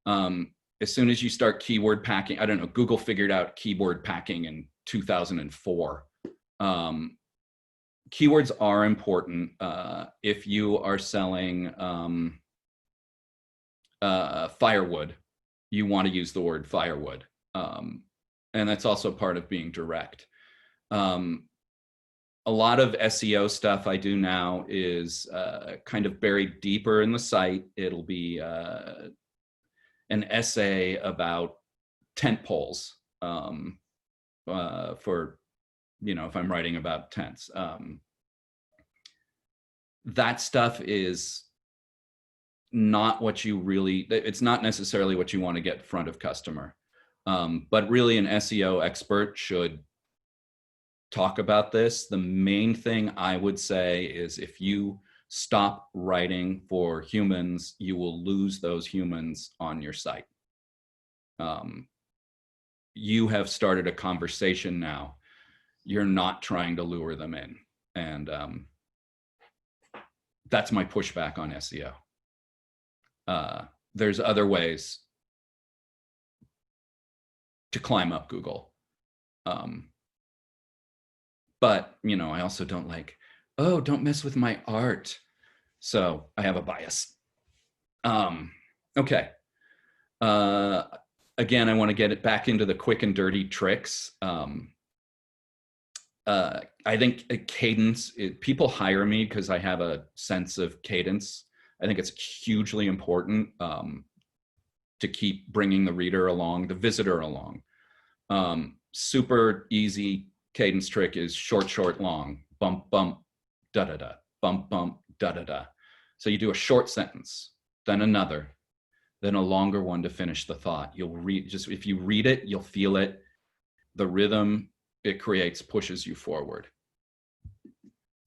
As soon as you start keyword packing, I don't know, Google figured out keyword packing in 2004. Keywords are important. If you are selling firewood, you want to use the word firewood. And that's also part of being direct. A lot of SEO stuff I do now is kind of buried deeper in the site. It'll be an essay about tent poles for, you know, if I'm writing about tents. That stuff is not what you really, it's not necessarily what you want to get front of customer. But really an SEO expert should talk about this. The main thing I would say is if you stop writing for humans, you will lose those humans on your site. You have started a conversation now. You're not trying to lure them in. And that's my pushback on SEO. There's other ways to climb up Google. But, you know, I also don't like, oh, don't mess with my art. So I have a bias. Okay. Again, I want to get it back into the quick and dirty tricks. I think a cadence, people hire me because I have a sense of cadence. I think it's hugely important to keep bringing the reader along, the visitor along. Super easy cadence trick is short, short, long, bump, bump, da-da-da, bump, bump, da-da-da. So you do a short sentence, then another, then a longer one to finish the thought. You'll read, just if you read it, you'll feel it. The rhythm it creates pushes you forward.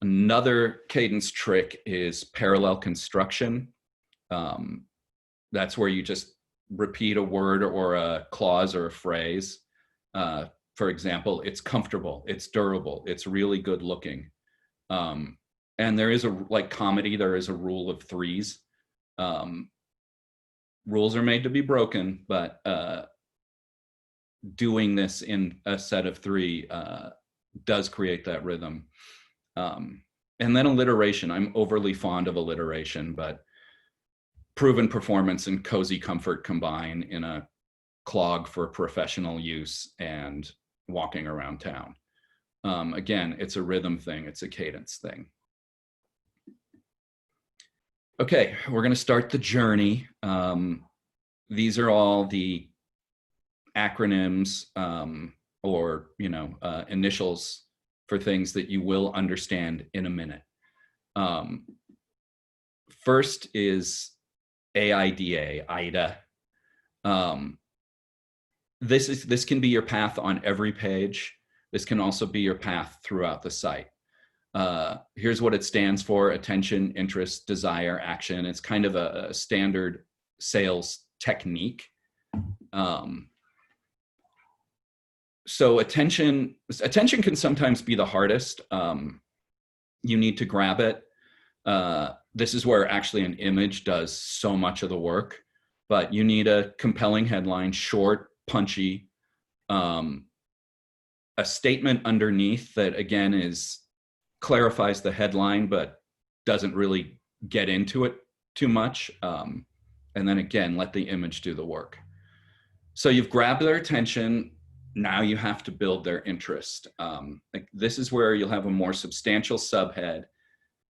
Another cadence trick is parallel construction. That's where you just repeat a word or a clause or a phrase. For example, it's comfortable, it's durable, it's really good looking. And there is like comedy, there is a rule of threes. Rules are made to be broken, but doing this in a set of three does create that rhythm. And then alliteration. I'm overly fond of alliteration, but proven performance and cozy comfort combine in a clog for professional use and walking around town. Again, it's a rhythm thing, it's a cadence thing. Okay, we're going to start the journey. These are all the acronyms or, you know, initials for things that you will understand in a minute. First is AIDA, IDA. This can be your path on every page. This can also be your path throughout the site. Here's what it stands for: attention, interest, desire, action. It's kind of a standard sales technique. So attention can sometimes be the hardest. You need to grab it. This is where actually an image does so much of the work, but you need a compelling headline, short, punchy, a statement underneath that again clarifies the headline, but doesn't really get into it too much. And then again, let the image do the work. So you've grabbed their attention. Now you have to build their interest. Like this is where you'll have a more substantial subhead.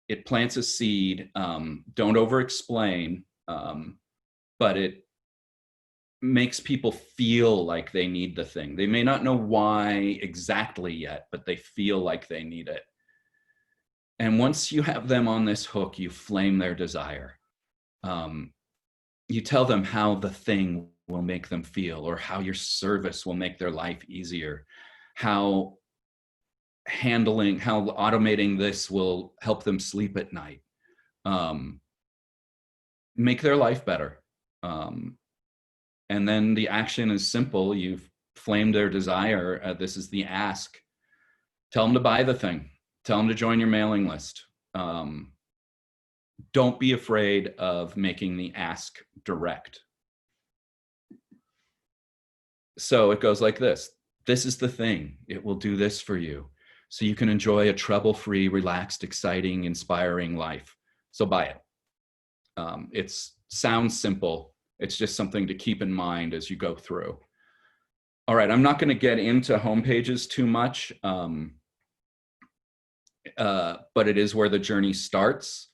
It plants a seed. Don't over-explain, but it makes people feel like they need the thing. They may not know why exactly yet, but they feel like they need it. And once you have them on this hook, you flame their desire. you tell them how the thing will make them feel, or how your service will make their life easier, how automating this will help them sleep at night, make their life better. And then the action is simple. You've flamed their desire. This is the ask. Tell them to buy the thing. Tell them to join your mailing list. Don't be afraid of making the ask direct. So it goes like this. This is the thing. It will do this for you, so you can enjoy a trouble-free, relaxed, exciting, inspiring life. So buy it. It sounds simple. It's just something to keep in mind as you go through. All right, I'm not going to get into homepages too much, but it is where the journey starts.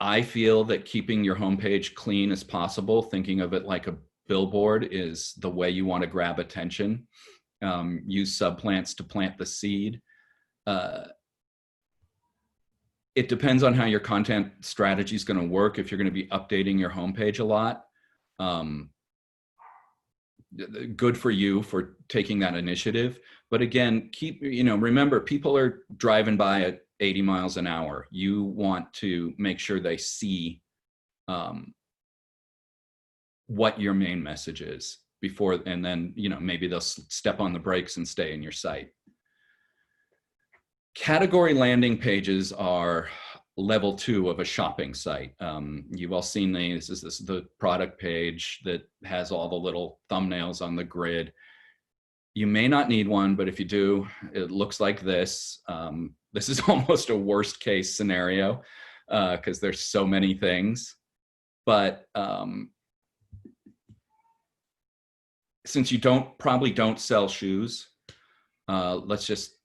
I feel that keeping your homepage clean as possible, thinking of it like a billboard, is the way you want to grab attention. Use subplants to plant the seed. It depends on how your content strategy is going to work. If you're going to be updating your homepage a lot, good for you for taking that initiative. But again, remember, people are driving by at 80 miles an hour. You want to make sure they see what your main message is before, and then, maybe they'll step on the brakes and stay in your site. Category landing pages are level 2 of a shopping site. You've all seen these. This is the product page that has all the little thumbnails on the grid. You may not need one, but if you do, it looks like this. This is almost a worst case scenario because there's so many things. But since you probably don't sell shoes, let's just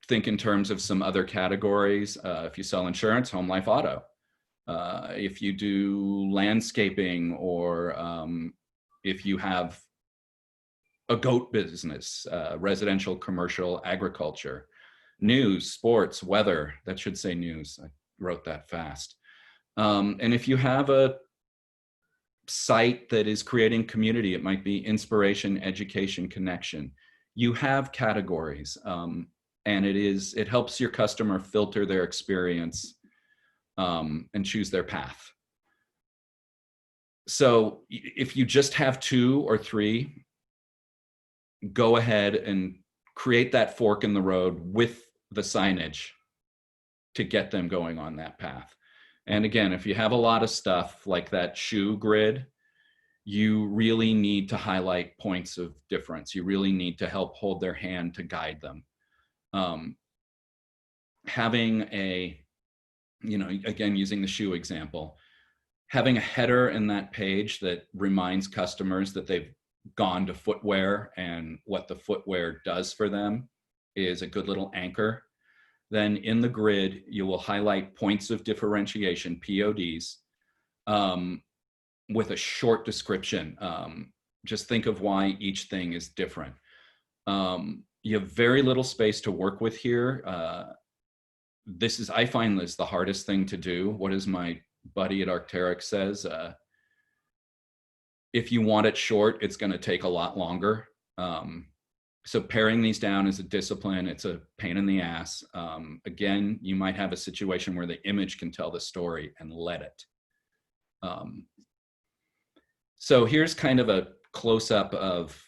think in terms of some other categories. If you sell insurance, home, life, auto. If you do landscaping, or if you have a goat business, residential, commercial, agriculture, news, sports, weather. That should say news. I wrote that fast. And if you have a site that is creating community, it might be inspiration, education, connection. You have categories. And it helps your customer filter their experience and choose their path. So if you just have 2 or 3, go ahead and create that fork in the road with the signage to get them going on that path. And again, if you have a lot of stuff like that shoe grid, you really need to highlight points of difference. You really need to help hold their hand to guide them. Having again, using the shoe example, having a header in that page that reminds customers that they've gone to footwear and what the footwear does for them is a good little anchor. Then in the grid, you will highlight points of differentiation, PODs, with a short description. Just think of why each thing is different. You have very little space to work with here. I find this the hardest thing to do. What is my buddy at Arc'teryx says? If you want it short, it's going to take a lot longer. So paring these down is a discipline. It's a pain in the ass. Again, you might have a situation where the image can tell the story, and let it. So here's kind of a close-up of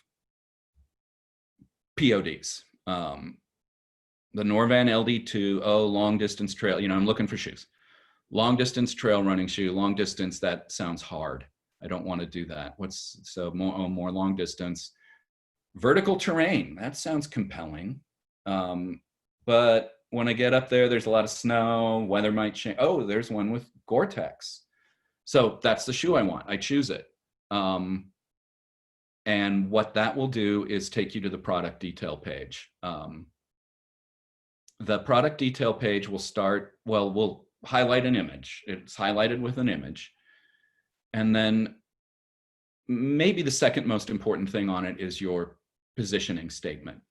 PODs. The Norvan LD2, long distance trail, I'm looking for shoes. Long distance trail running shoe, long distance, that sounds hard. I don't want to do that. More long distance. Vertical terrain, that sounds compelling. But when I get up there, there's a lot of snow, weather might change. Oh, there's one with Gore-Tex. So that's the shoe I want. I choose it. And what that will do is take you to the product detail page. The product detail page will we'll highlight an image. It's highlighted with an image. And then maybe the second most important thing on it is your positioning statement.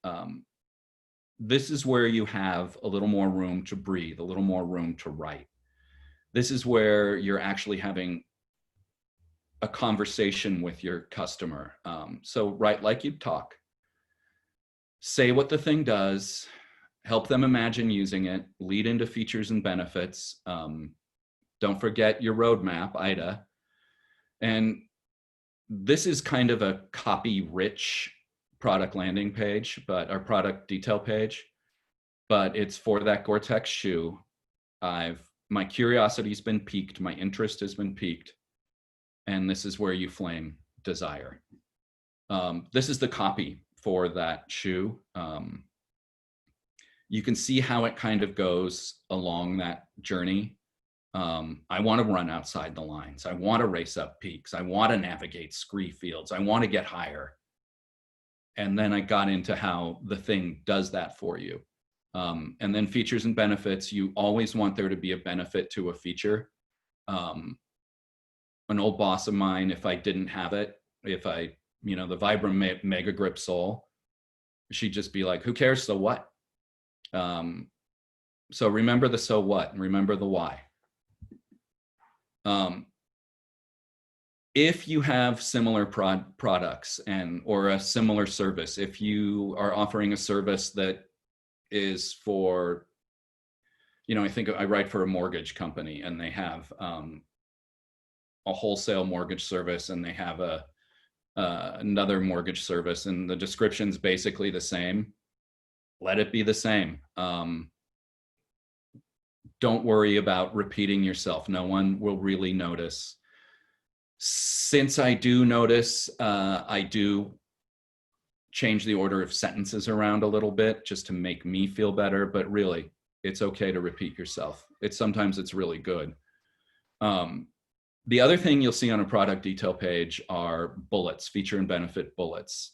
This is where you have a little more room to breathe, a little more room to write. This is where you're actually having a conversation with your customer. So write like you talk. Say what the thing does, help them imagine using it, lead into features and benefits. Don't forget your roadmap, IDA. And this is kind of a copy-rich product landing page, but our product detail page, but it's for that Gore-Tex shoe. My curiosity's been piqued, my interest has been piqued, and this is where you flame desire. This is the copy for that shoe. You can see how it kind of goes along that journey. I want to run outside the lines. I want to race up peaks. I want to navigate scree fields. I want to get higher. And then I got into how the thing does that for you. And then features and benefits, you always want there to be a benefit to a feature. An old boss of mine, if I didn't have it, the Vibram Mega Grip sole, she'd just be like, who cares, so what? So remember the so what, and remember the why. If you have similar products or a similar service, if you are offering a service that is for, I think I write for a mortgage company, and they have a wholesale mortgage service, and they have another mortgage service, and the description's basically the same. Let it be the same. Don't worry about repeating yourself. No one will really notice. Since I do notice, I do change the order of sentences around a little bit just to make me feel better, but really, it's okay to repeat yourself. Sometimes it's really good. The other thing you'll see on a product detail page are bullets, feature and benefit bullets.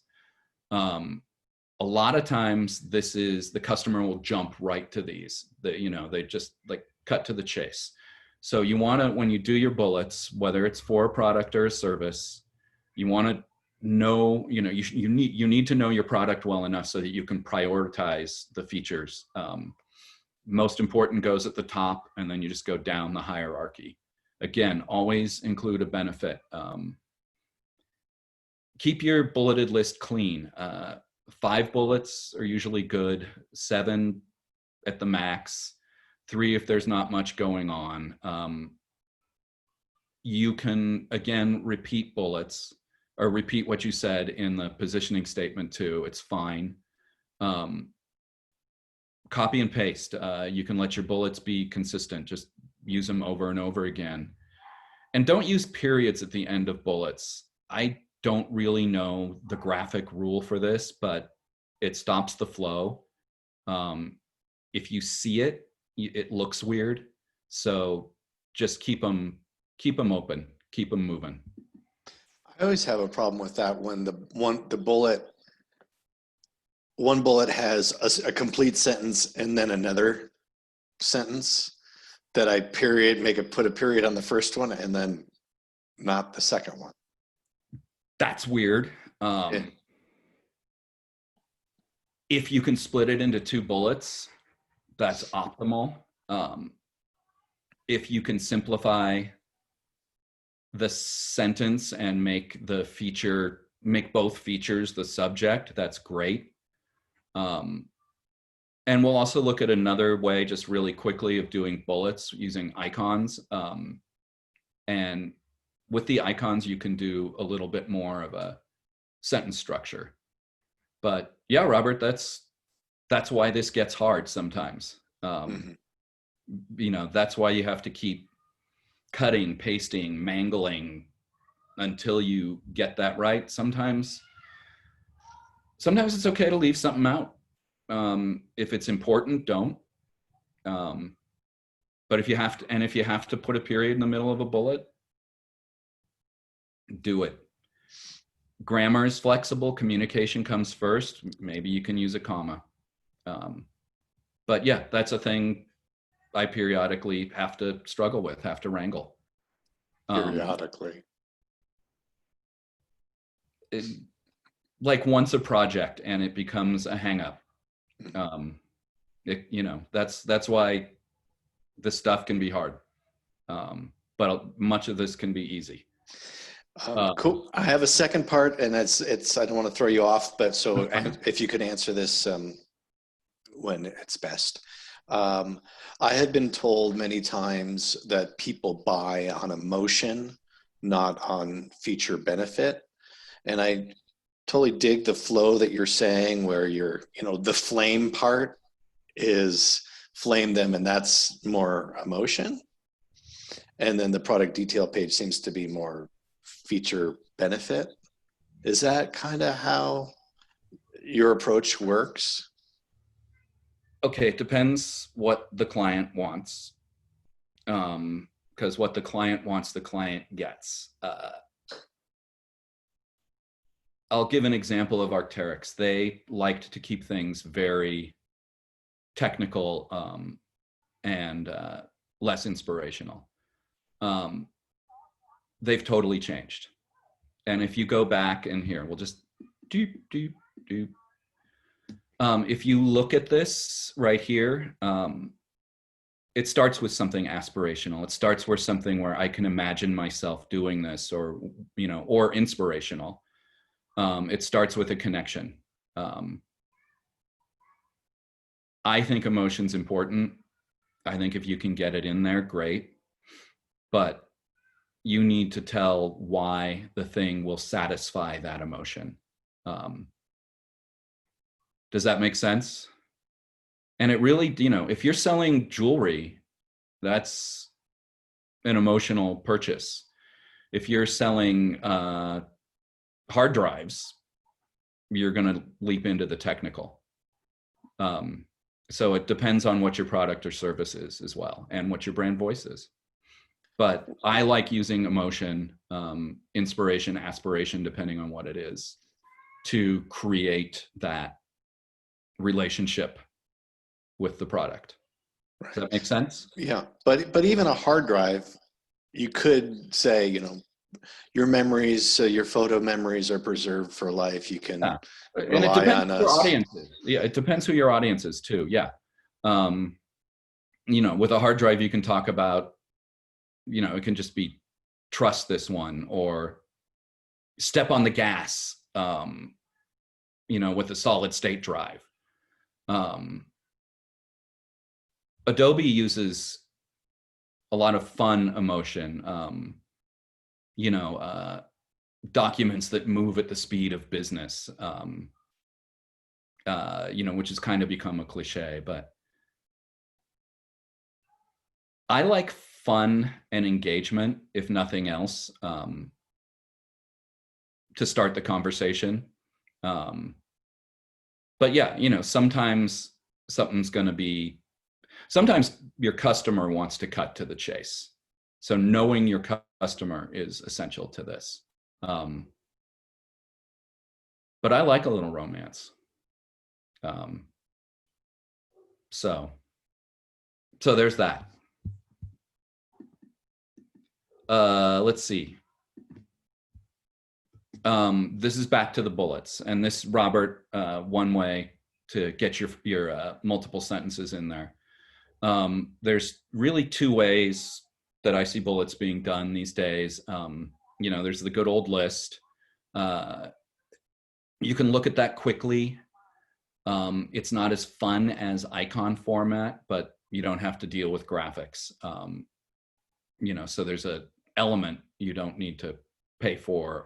A lot of times the customer will jump right to these. They just like cut to the chase. So you want to, when you do your bullets, whether it's for a product or a service, you want to know, you need to know your product well enough so that you can prioritize the features. Most important goes at the top, and then you just go down the hierarchy. Again, always include a benefit. Keep your bulleted list clean. 5 bullets are usually good, 7 at the max, 3 if there's not much going on. You can, again, repeat bullets or repeat what you said in the positioning statement too. It's fine. Copy and paste. You can let your bullets be consistent. Just use them over and over again. And don't use periods at the end of bullets. I don't really know the graphic rule for this, but it stops the flow. If you see it, it looks weird. So just keep them open, keep them moving. I always have a problem with that when one bullet has a complete sentence and then another sentence that I put a period on the first one and then not the second one. That's weird. Yeah. If you can split it into 2 bullets, that's optimal. If you can simplify the sentence and make both features the subject, that's great. And we'll also look at another way, just really quickly, of doing bullets using icons. And with the icons, you can do a little bit more of a sentence structure. But yeah, Robert, that's why this gets hard sometimes. That's why you have to keep cutting, pasting, mangling until you get that right. Sometimes it's okay to leave something out. If it's important, don't. But if you have to put a period in the middle of a bullet, do it. Grammar is flexible. Communication comes first. Maybe you can use a comma. But yeah, that's a thing I periodically have to struggle with, have to wrangle. Periodically. Like once a project and it becomes a hang up. That's why this stuff can be hard. But much of this can be easy. Cool. I have a second part, and it's I don't want to throw you off, but so if you could answer this when it's best. I had been told many times that people buy on emotion, not on feature benefit. And I totally dig the flow that you're saying, where the flame part is flame them, and that's more emotion. And then the product detail page seems to be more feature benefit. Is that kind of how your approach works? Okay, it depends what the client wants. Because what the client wants, the client gets. I'll give an example of Arc'teryx. They liked to keep things very technical and less inspirational. They've totally changed. And if you go back in here, we'll just if you look at this right here, it starts with something aspirational. It starts with something where I can imagine myself doing this, or inspirational. It starts with a connection. I think emotion's important. I think if you can get it in there, great. But you need to tell why the thing will satisfy that emotion. Does that make sense? And it really, if you're selling jewelry, that's an emotional purchase. If you're selling hard drives, you're going to leap into the technical. So it depends on what your product or service is as well, and what your brand voice is. But I like using emotion, inspiration, aspiration, depending on what it is, to create that relationship with the product. Does that make sense? Yeah, but even a hard drive, you could say, your memories, so your photo memories are preserved for life. You can rely on us. Audiences. Yeah, it depends who your audience is too. Yeah, with a hard drive, you can talk about, it can just be trust this one, or step on the gas, with a solid state drive. Adobe uses a lot of fun emotion, documents that move at the speed of business, which has kind of become a cliche, but I like fun and engagement, if nothing else, to start the conversation. But yeah, sometimes sometimes your customer wants to cut to the chase. So knowing your customer is essential to this. But I like a little romance. So there's that. Let's see. This is back to the bullets, and this, Robert, one way to get your multiple sentences in there. There's really two ways that I see bullets being done these days. There's the good old list. You can look at that quickly. It's not as fun as icon format, but you don't have to deal with graphics. So there's a element you don't need to pay for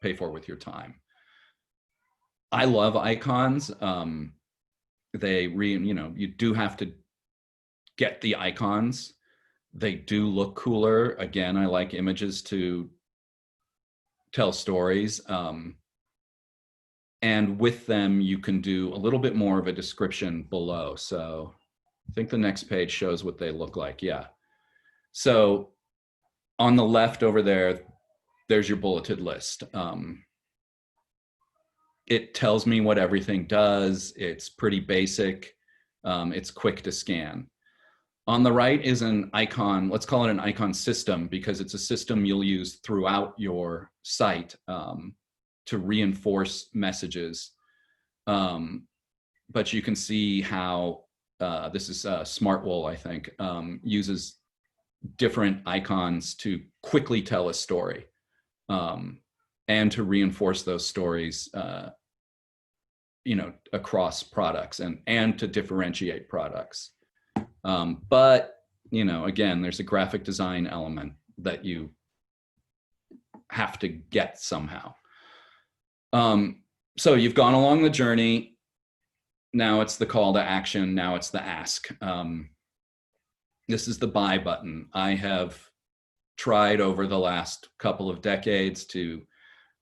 with your time. I love icons. You do have to get the icons. They do look cooler. Again, I like images to tell stories. And with them, you can do a little bit more of a description below. So I think the next page shows what they look like. Yeah. So on the left over there's your bulleted list. It tells me what everything does. It's pretty basic. It's quick to scan. On the right is an icon. Let's call it an icon system, because it's a system you'll use throughout your site to reinforce messages. But you can see how this is Smartwool, I think, uses different icons to quickly tell a story. and to reinforce those stories, across products and to differentiate products. But, again, there's a graphic design element that you have to get somehow. So you've gone along the journey. Now it's the call to action. Now it's the ask. This is the buy button. I have tried over the last couple of decades to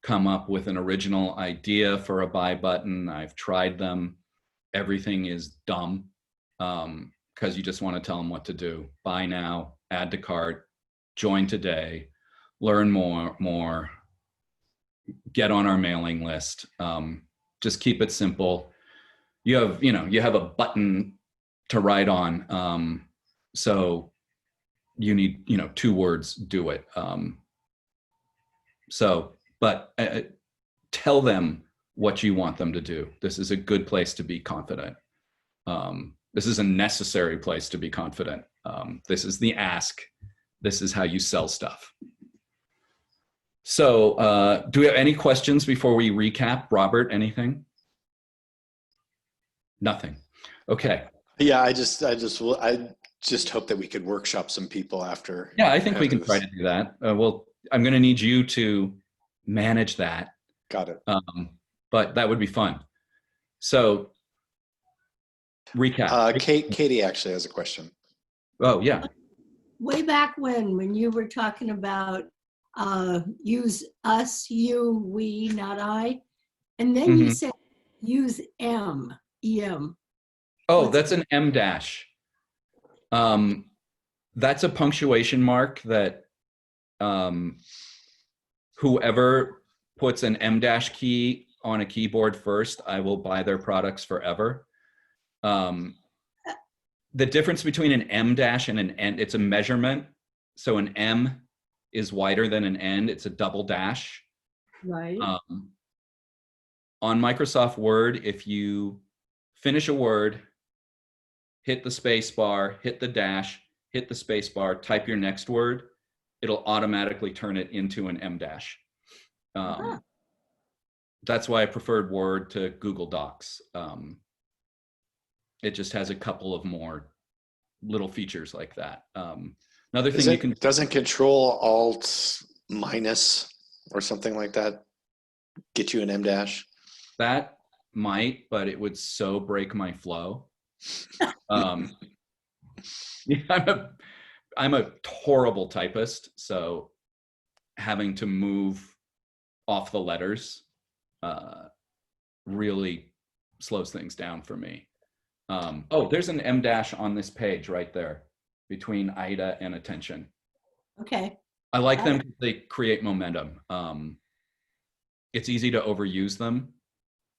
come up with an original idea for a buy button. I've tried them. Everything is dumb because you just want to tell them what to do. Buy now, add to cart, join today, learn more, get on our mailing list. Just keep it simple. You have a button to write on. So you need, 2 words, do it. But tell them what you want them to do. This is a good place to be confident. This is a necessary place to be confident. This is the ask. This is how you sell stuff. So do we have any questions before we recap? Robert, anything? Nothing. Okay. Yeah, I just hope that we could workshop some people after. Yeah, I think we can try to do that. Well, I'm going to need you to manage that. Got it. But that would be fun. So recap. Katie actually has a question. Oh, yeah. Way back when you were talking about use us, you, we, not I, and then you said use M, E-M. Oh, that's an M dash. That's a punctuation mark that whoever puts an M dash key on a keyboard first, I will buy their products forever. The difference between an M dash and an N, it's a measurement. So an M is wider than an N, it's a double dash. Right. On Microsoft Word, if you finish a word, hit the space bar, hit the dash, hit the space bar, type your next word, it'll automatically turn it into an M dash. That's why I preferred Word to Google Docs. It just has a couple of more little features like that. Another thing doesn't Control Alt minus or something like that get you an M dash? That might, but it would so break my flow. I'm a horrible typist, so having to move off the letters really slows things down for me. Oh, there's an M dash on this page right there between Ida and attention. Okay. I like them because they create momentum. It's easy to overuse them,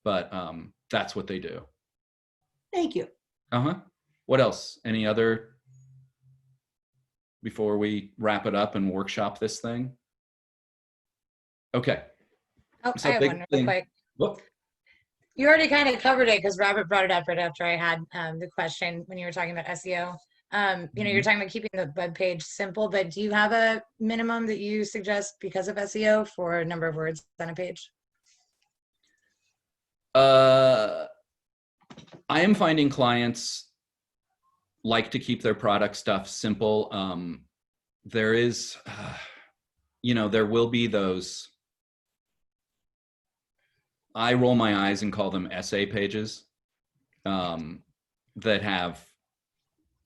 but that's what they do. Thank you. What else? Any other, before we wrap it up and workshop this thing? Okay. Oh, So I have big one real thing- quick. Whoop. You already kind of covered it because Robert brought it up right after I had the question when you were talking about SEO. You're talking about keeping the web page simple, but do you have a minimum that you suggest because of SEO for a number of words on a page? I am finding clients like to keep their product stuff simple. There is, there will be those, I roll my eyes and call them essay pages that have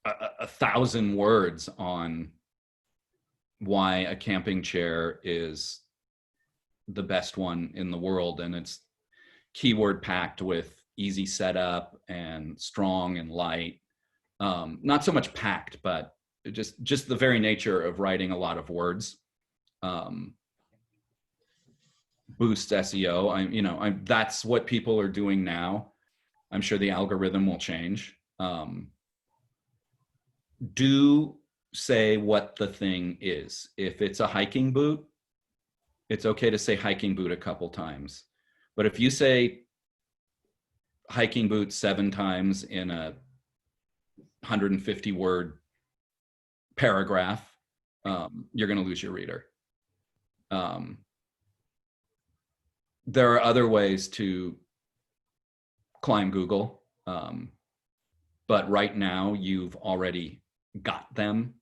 1,000 words on why a camping chair is the best one in the world. And it's keyword packed with easy setup and strong and light. Not so much packed, but just the very nature of writing a lot of words boosts SEO. That's what people are doing now. I'm sure the algorithm will change. Do say what the thing is. If it's a hiking boot, it's okay to say hiking boot a couple times. But if you say hiking boot 7 times in a 150 word paragraph, you're going to lose your reader. there are other ways to climb Google. But right now you've already got them.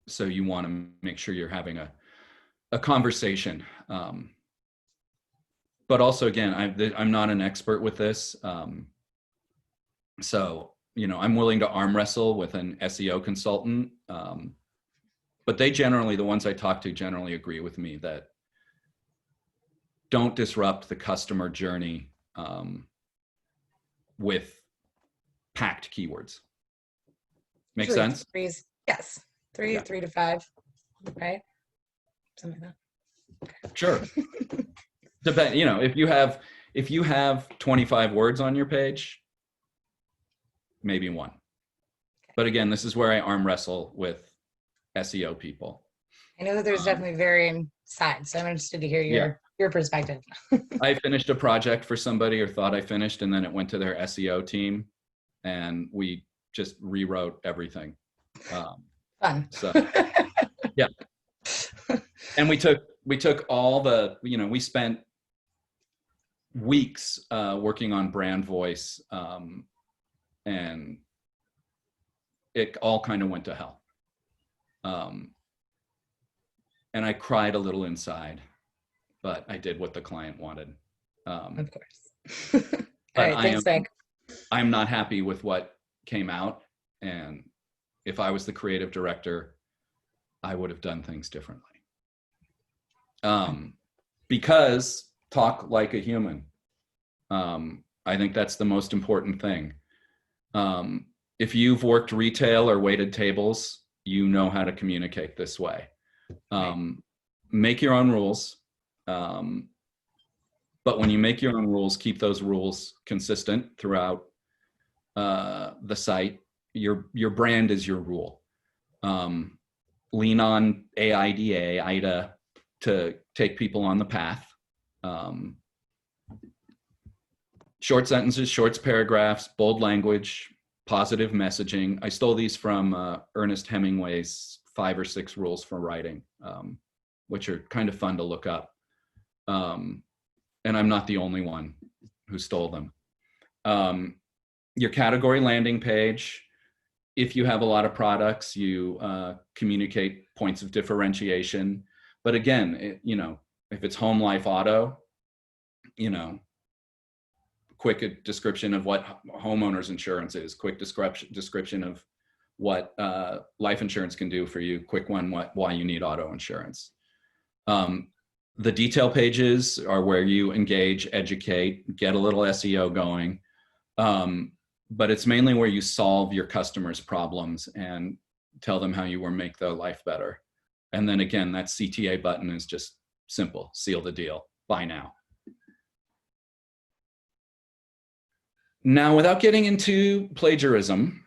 So you want to make sure you're having a conversation. But also, again, I'm not an expert with this. So, I'm willing to arm wrestle with an SEO consultant. But they generally, the ones I talk to generally agree with me that don't disrupt the customer journey with packed keywords. Make Usually sense? threes. Yes. Three to five, right? Something like that. Sure. Depend, if you have 25 words on your page, maybe one. But again, this is where I arm wrestle with SEO people. I know that there's definitely varying sides, so I'm interested to hear your perspective. I finished a project for somebody, or thought I finished, and then it went to their SEO team, and we just rewrote everything. Fun. So, yeah. And we took all the, we spent weeks working on brand voice, and it all kind of went to hell. And I cried a little inside, but I did what the client wanted. Of course. All right, thanks, Meg. I'm not happy with what came out, and if I was the creative director, I would have done things differently. Because talk like a human. I think that's the most important thing. If you've worked retail or waited tables, you know how to communicate this way. Make your own rules. But when you make your own rules, keep those rules consistent throughout the site. Your brand is your rule. Lean on AIDA to take people on the path. Short sentences, short paragraphs, bold language, positive messaging. I stole these from Ernest Hemingway's 5 or 6 rules for writing, which are kind of fun to look up. And I'm not the only one who stole them. Your category landing page. If you have a lot of products, you communicate points of differentiation. But again, if it's home, life, auto, quick description of what homeowners insurance is, quick description of what life insurance can do for you, quick one, why you need auto insurance. The detail pages are where you engage, educate, get a little SEO going. But it's mainly where you solve your customers' problems and tell them how you will make their life better. And then again, that CTA button is just simple, seal the deal, buy now. Now, without getting into plagiarism,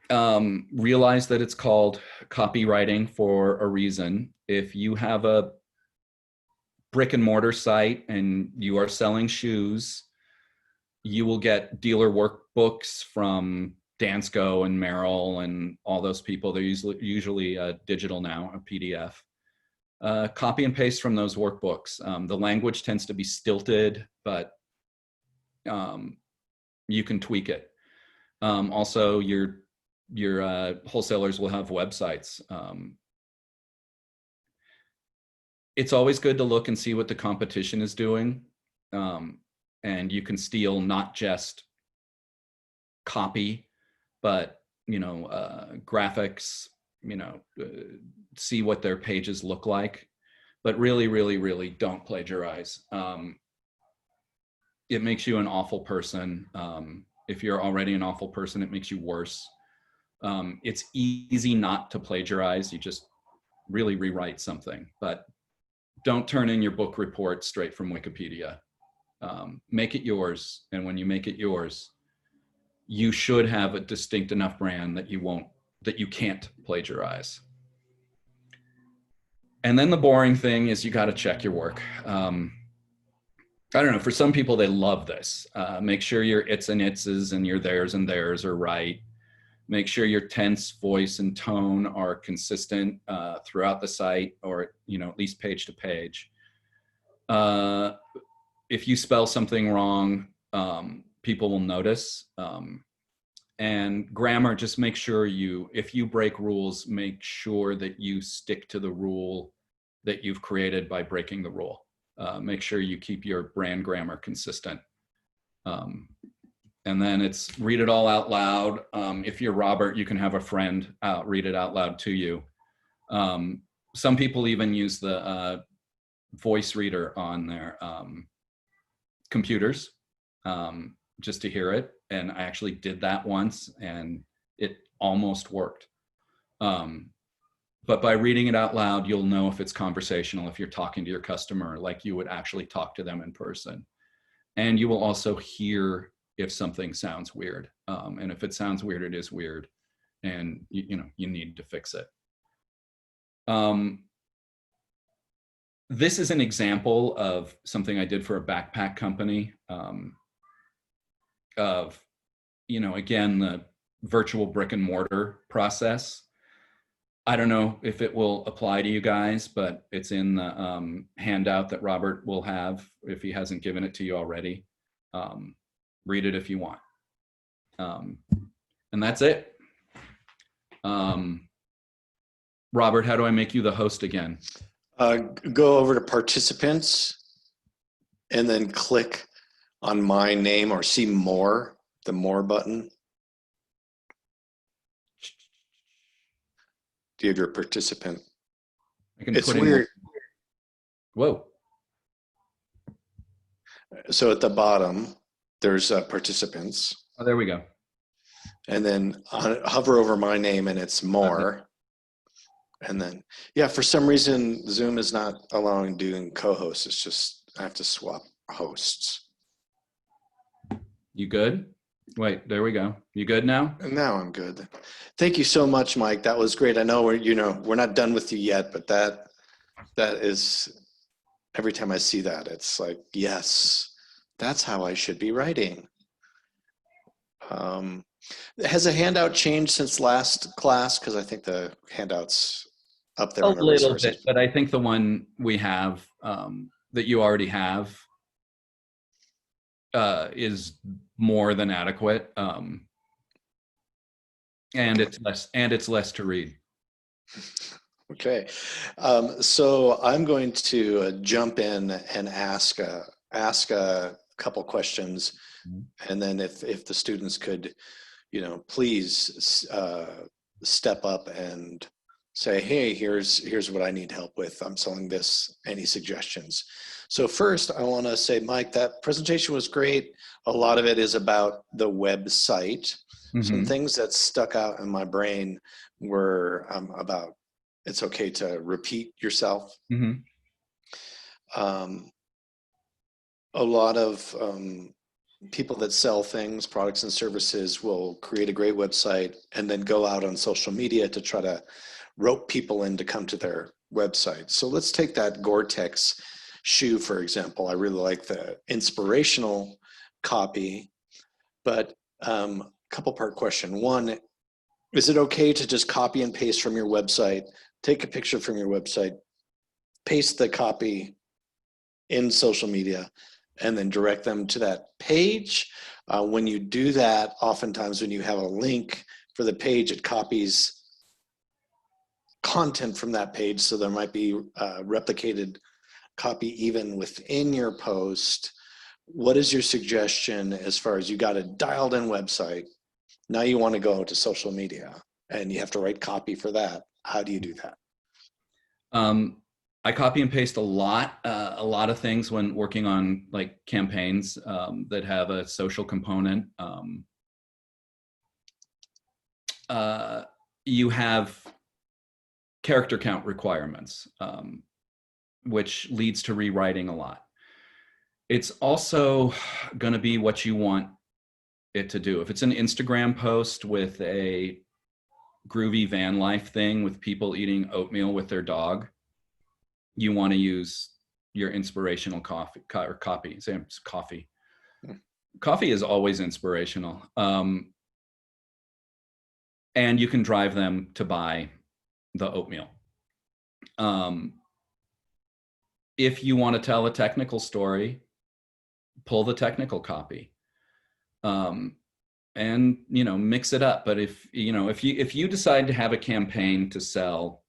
realize that it's called copywriting for a reason. If you have a brick-and-mortar site and you are selling shoes, you will get dealer workbooks from Dansko and Merrill and all those people. They're usually digital now, a PDF. Copy and paste from those workbooks. The language tends to be stilted, but you can tweak it. Also, your wholesalers will have websites. It's always good to look and see what the competition is doing. And you can steal not just copy, but graphics, see what their pages look like. But really, really, really don't plagiarize. It makes you an awful person. If you're already an awful person, it makes you worse. It's easy not to plagiarize. You just really rewrite something, but don't turn in your book report straight from Wikipedia. Make it yours. And when you make it yours, you should have a distinct enough brand that you can't plagiarize. And then the boring thing is you got to check your work. I don't know, for some people, they love this. Make sure your its and itses and your theirs and theirs are right. Make sure your tense, voice, and tone are consistent throughout the site, or at least page to page. If you spell something wrong, people will notice. And grammar, just make sure if you break rules, make sure that you stick to the rule that you've created by breaking the rule. Make sure you keep your brand grammar consistent. And then it's read it all out loud. If you're Robert, you can have a friend read it out loud to you. Some people even use the voice reader on their computers just to hear it. And I actually did that once and it almost worked. But by reading it out loud, you'll know if it's conversational, if you're talking to your customer like you would actually talk to them in person. And you will also hear if something sounds weird. And if it sounds weird, it is weird. And you need to fix it. This is an example of something I did for a backpack company. Of, again, the virtual brick and mortar process. I don't know if it will apply to you guys, but it's in the handout that Robert will have if he hasn't given it to you already. Read it if you want. And that's it. Robert, how do I make you the host again? Go over to participants and then click on my name or see more, the more button. Do you have your participant? It's weird. Whoa. So at the bottom, there's participants. Oh, there we go. And then hover over my name and it's more. And then, yeah, for some reason, Zoom is not allowing doing co-hosts. It's just, I have to swap hosts. You good? Wait, there we go. You good now? Now I'm good. Thank you so much, Mike. That was great. I know we're not done with you yet, but that is, every time I see that, it's like, yes, that's how I should be writing. Has a handout changed since last class? Because I think the handout's up there. A little bit, but I think the one we have that you already have is more than adequate, and it's less to read. Okay, so I'm going to jump in and ask a couple questions, and then if the students could, please step up and say, hey, here's what I need help with. I'm selling this. Any suggestions? So first, I want to say, Mike, that presentation was great. A lot of it is about the website. Some things that stuck out in my brain were about it's okay to repeat yourself. A lot of people that sell things, products and services will create a great website and then go out on social media to try to rope people in to come to their website. So let's take that Gore-Tex shoe, for example. I really like the inspirational copy, but couple part question. One, is it okay to just copy and paste from your website, take a picture from your website, paste the copy in social media, and then direct them to that page? When you do that, oftentimes when you have a link for the page, it copies content from that page. So there might be replicated copy even within your post. What is your suggestion as far as you got a dialed in website? Now you want to go to social media and you have to write copy for that. How do you do that? I copy and paste a lot of things when working on like campaigns that have a social component. You have character count requirements, which leads to rewriting a lot. It's also going to be what you want it to do. If it's an Instagram post with a groovy van life thing with people eating oatmeal with their dog, you want to use your inspirational copy. Coffee is always inspirational. And you can drive them to buy the oatmeal. if you want to tell a technical story, pull the technical copy. And mix it up. But if you decide to have a campaign to sell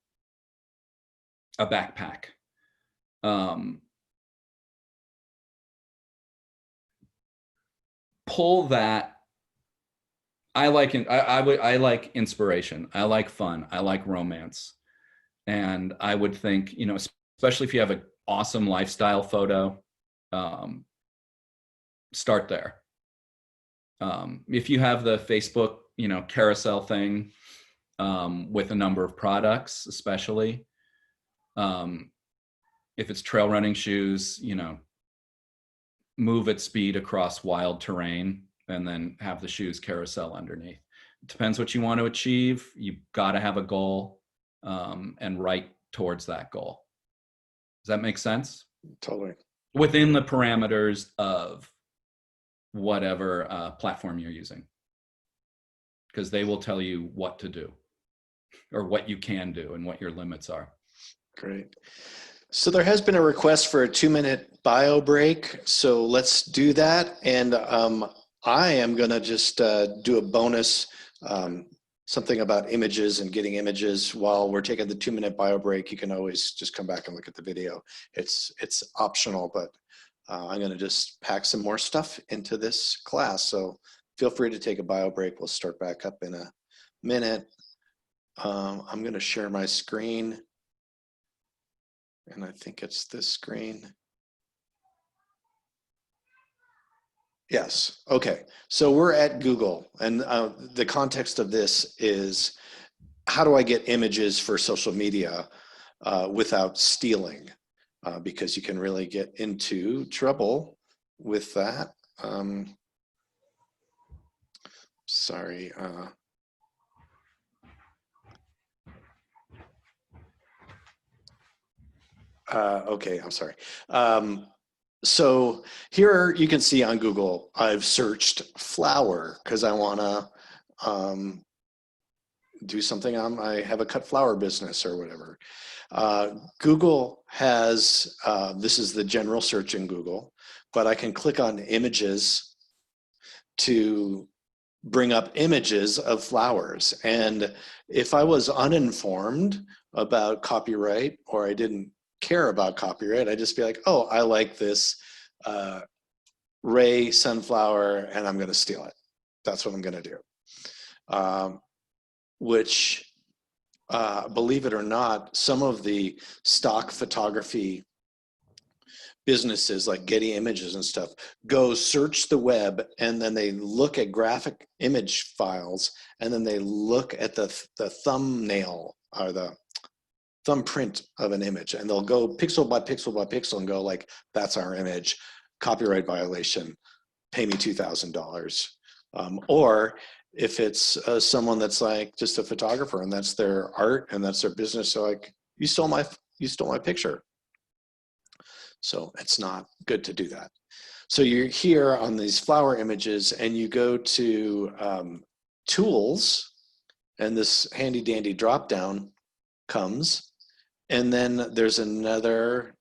a backpack, pull that. I like inspiration. I like fun. I like romance. And I would think, especially if you have an awesome lifestyle photo, start there. If you have the Facebook, carousel thing with a number of products, especially if it's trail running shoes, move at speed across wild terrain and then have the shoes carousel underneath. It depends what you want to achieve. You've got to have a goal and write towards that goal. Does that make sense? Totally. Within the parameters of whatever platform you're using, because they will tell you what to do or what you can do and what your limits are. Great. So there has been a request for a 2-minute bio break. So let's do that. And I am going to just do a bonus, something about images and getting images while we're taking the 2-minute bio break. You can always just come back and look at the video. It's optional, but I'm going to just pack some more stuff into this class. So feel free to take a bio break. We'll start back up in a minute. I'm going to share my screen. And I think it's this screen. Yes, okay. So we're at Google, and the context of this is, how do I get images for social media without stealing? Because you can really get into trouble with that. Sorry. Okay, I'm sorry. So here you can see on Google, I've searched flower because I want to do something I have a cut flower business or whatever. Google has, this is the general search in Google, but I can click on images to bring up images of flowers. And if I was uninformed about copyright, or I didn't care about copyright, I'd just be like, oh, I like this Ray sunflower and I'm going to steal it. That's what I'm going to do. Which, believe it or not, some of the stock photography businesses like Getty Images and stuff go search the web, and then they look at graphic image files, and then they look at the thumbnail or the thumbprint of an image, and they'll go pixel by pixel by pixel and go like, that's our image, copyright violation, pay me $2,000. Or if it's someone that's like just a photographer and that's their art and that's their business, so like, you stole my picture. So it's not good to do that. So you're here on these flower images, and you go to tools, and this handy dandy drop down comes, and then there's another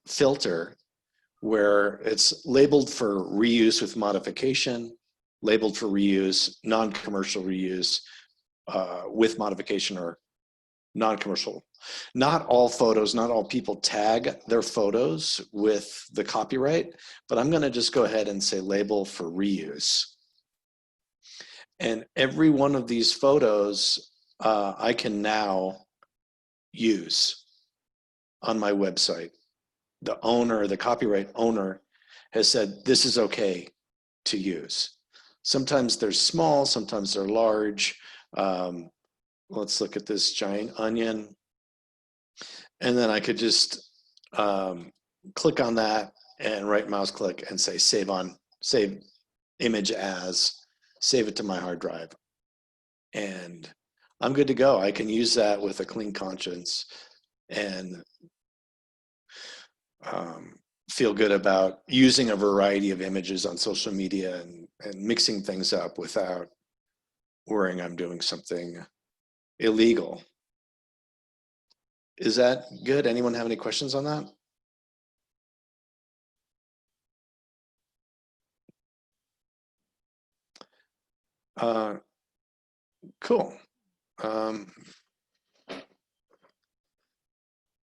filter where it's labeled for reuse with modification, labeled for reuse, non-commercial reuse with modification, or non-commercial. Not all photos, not all people tag their photos with the copyright, but I'm going to just go ahead and say label for reuse. And every one of these photos I can now use on my website. The owner, the copyright owner, has said this is okay to use. Sometimes they're small, sometimes they're large. Let's look at this giant onion. And then I could just click on that and right mouse click and say save image as, save it to my hard drive. And I'm good to go. I can use that with a clean conscience and feel good about using a variety of images on social media and mixing things up without worrying I'm doing something illegal. Is that good? Anyone have any questions on that? Cool.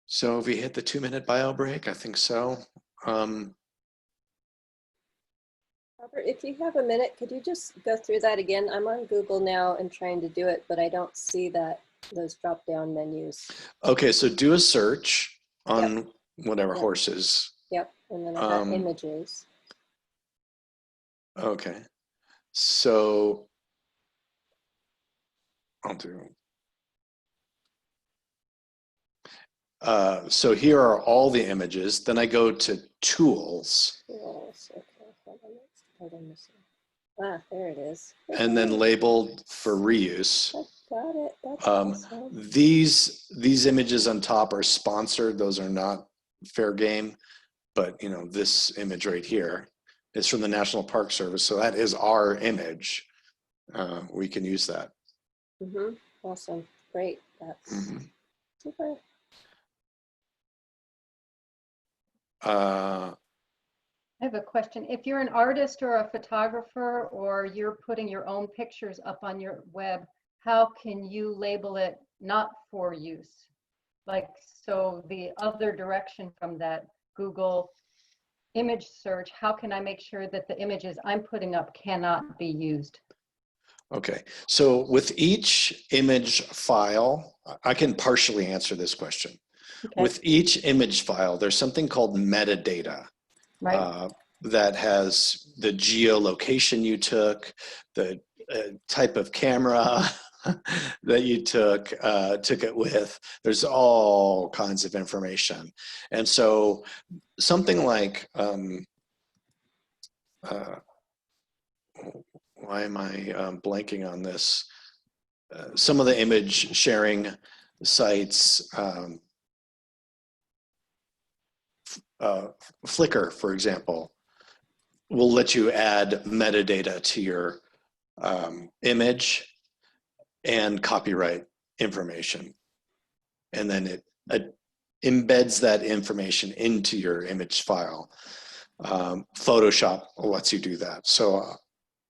So have we hit the 2-minute bio break? I think so. Robert, if you have a minute, could you just go through that again? I'm on Google now and trying to do it, but I don't see those drop-down menus. Okay, so do a search on Yep. whatever Yep. horses. Yep, and then I got images. Okay, so I'll do. So here are all the images. Then I go to tools. Tools. Okay, hold on. Ah, there it is. And then labeled for reuse. Got it. That's awesome. These images on top are sponsored. Those are not fair game. But you know, this image right here is from the National Park Service. So that is our image. We can use that. Mm-hmm. Awesome. Great. That's super. I have a question. If you're an artist or a photographer, or you're putting your own pictures up on your web, how can you label it not for use? Like, so the other direction from that Google image search, how can I make sure that the images I'm putting up cannot be used? Okay, so with each image file, I can partially answer this question. Okay. With each image file, there's something called metadata. Right. That has the geolocation you took, the type of camera that you took it with. There's all kinds of information. And so something like, why am I blanking on this? Some of the image sharing sites, Flickr, for example, will let you add metadata to your image and copyright information. And then it embeds that information into your image file. Photoshop lets you do that. So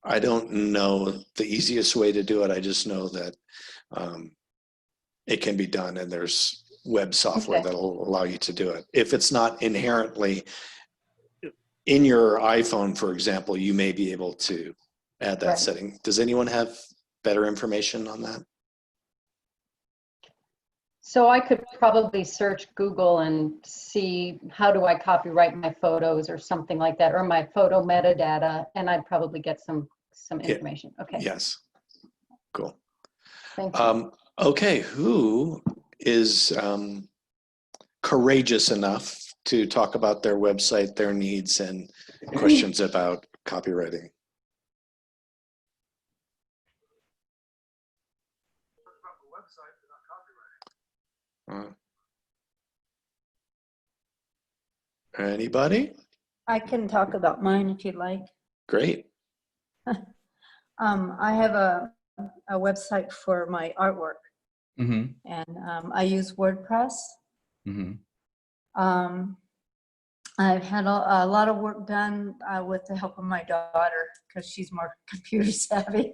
I don't know the easiest way to do it. I just know that it can be done, and there's web software that'll allow you to do it. If it's not inherently in your iPhone, for example, you may be able to add that setting. Does anyone have better information on that? So I could probably search Google and see how do I copyright my photos or something like that, or my photo metadata, and I'd probably get some information. Okay. Yes. Cool. Thank you. Okay, who is courageous enough to talk about their website, their needs, and questions about copywriting? Anybody? I can talk about mine if you'd like. Great. I have a website for my artwork, and I use WordPress. I've had a lot of work done with the help of my daughter because she's more computer savvy.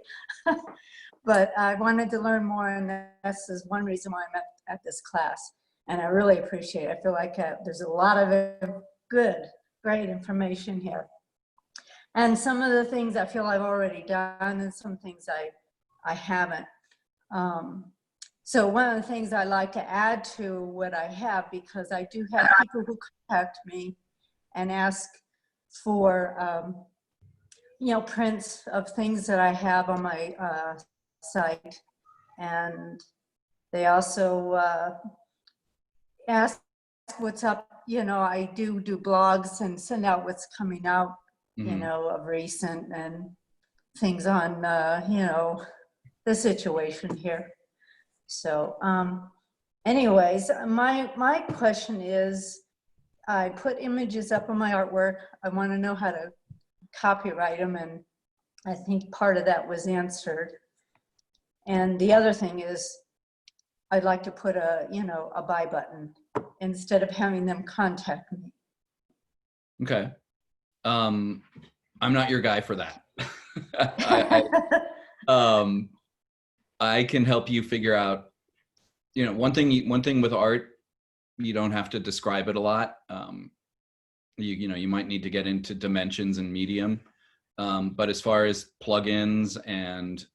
But I wanted to learn more, and this is one reason why I'm at this class. And I really appreciate it. I feel like there's a lot of great information here. And some of the things I feel I've already done, and some things I haven't. So one of the things I like to add to what I have, because I do have people who contact me and ask for, prints of things that I have on my site. And they also ask what's up. I do blogs and send out what's coming out, of recent, and things on, the situation here. So anyways, my question is, I put images up on my artwork. I want to know how to copyright them, and I think part of that was answered. And the other thing is, I'd like to put a buy button instead of having them contact me. Okay. I'm not your guy for that. I can help you figure out, you know, one thing with art, you don't have to describe it a lot. You know, you might need to get into dimensions and medium. But as far as plugins and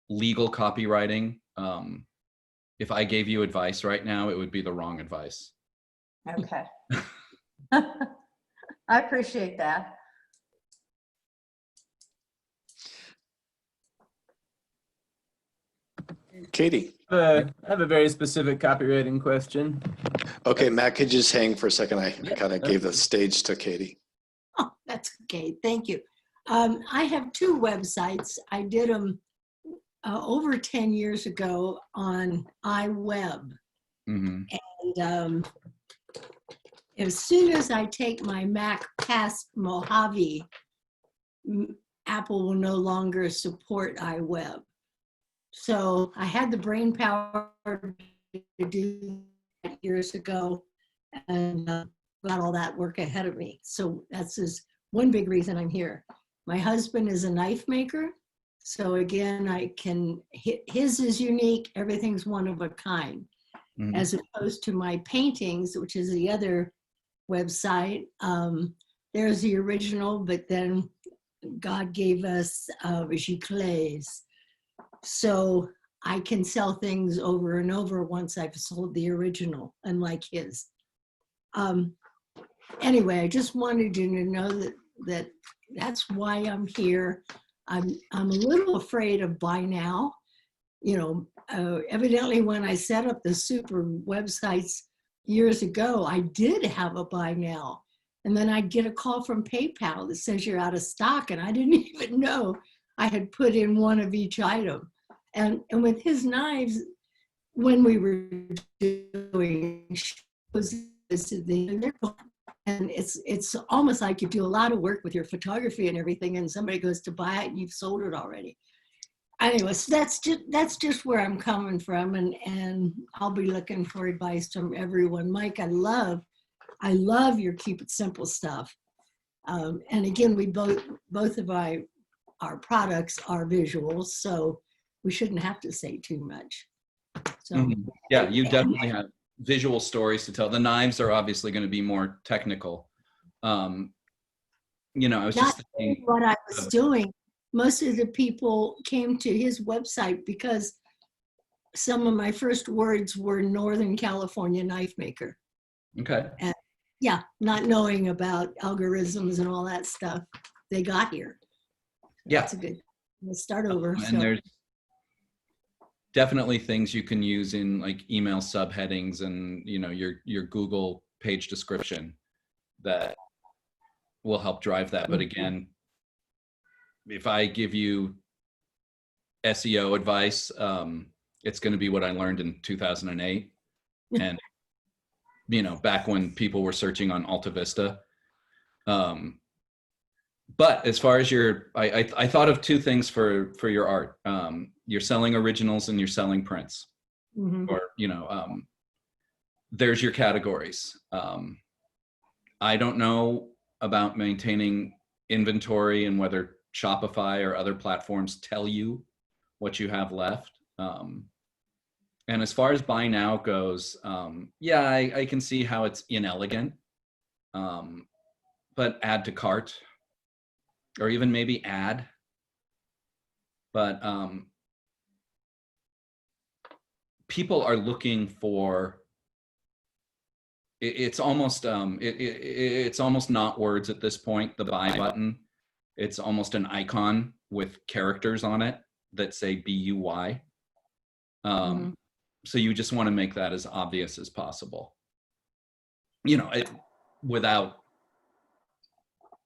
legal copywriting, if I gave you advice right now, it would be the wrong advice. Okay. I appreciate that. Katie. I have a very specific copywriting question. Okay, Matt, could you just hang for a second? I kind of gave the stage to Katie. Oh, that's okay. Thank you. I have two websites. I did them over 10 years ago on iWeb. And as soon as I take my Mac past Mojave, Apple will no longer support iWeb. So I had the brain power to do that years ago and got all that work ahead of me. So that's just one big reason I'm here. My husband is a knife maker. So again, his is unique. Everything's one of a kind. As opposed to my paintings, which is the other website. There's the original, but then God gave us giclées. So I can sell things over and over once I've sold the original, unlike his. Anyway, I just wanted you to know that's why I'm here. I'm a little afraid of buy now. You know, evidently when I set up the super websites years ago, I did have a buy now. And then I'd get a call from PayPal that says you're out of stock. And I didn't even know I had put in one of each item. And with his knives, when we were doing shows, and it's almost like you do a lot of work with your photography and everything, and somebody goes to buy it and you've sold it already. Anyway, so that's just where I'm coming from, and I'll be looking for advice from everyone. Mike, I love your keep it simple stuff. And again, we both of our products are visuals, so we shouldn't have to say too much. So yeah, you definitely have visual stories to tell. The knives are obviously going to be more technical. You know, I was just thinking what I was doing. Most of the people came to his website because some of my first words were Northern California knife maker. Okay. And yeah, not knowing about algorithms and all that stuff, they got here. Yeah. That's a good, we'll start over. And there's definitely things you can use in like email subheadings and, you know, your Google page description that will help drive that. But again, if I give you SEO advice, it's going to be what I learned in 2008. And, you know, back when people were searching on Alta Vista. But as far as I thought of two things for your art. You're selling originals and you're selling prints. Or, you know, there's your categories. I don't know about maintaining inventory and whether Shopify or other platforms tell you what you have left. And as far as buy now goes, yeah, I can see how it's inelegant, but add to cart or even maybe add. But people are looking for, it's almost not words at this point, the buy button. It's almost an icon with characters on it that say BUY. So you just want to make that as obvious as possible. You know,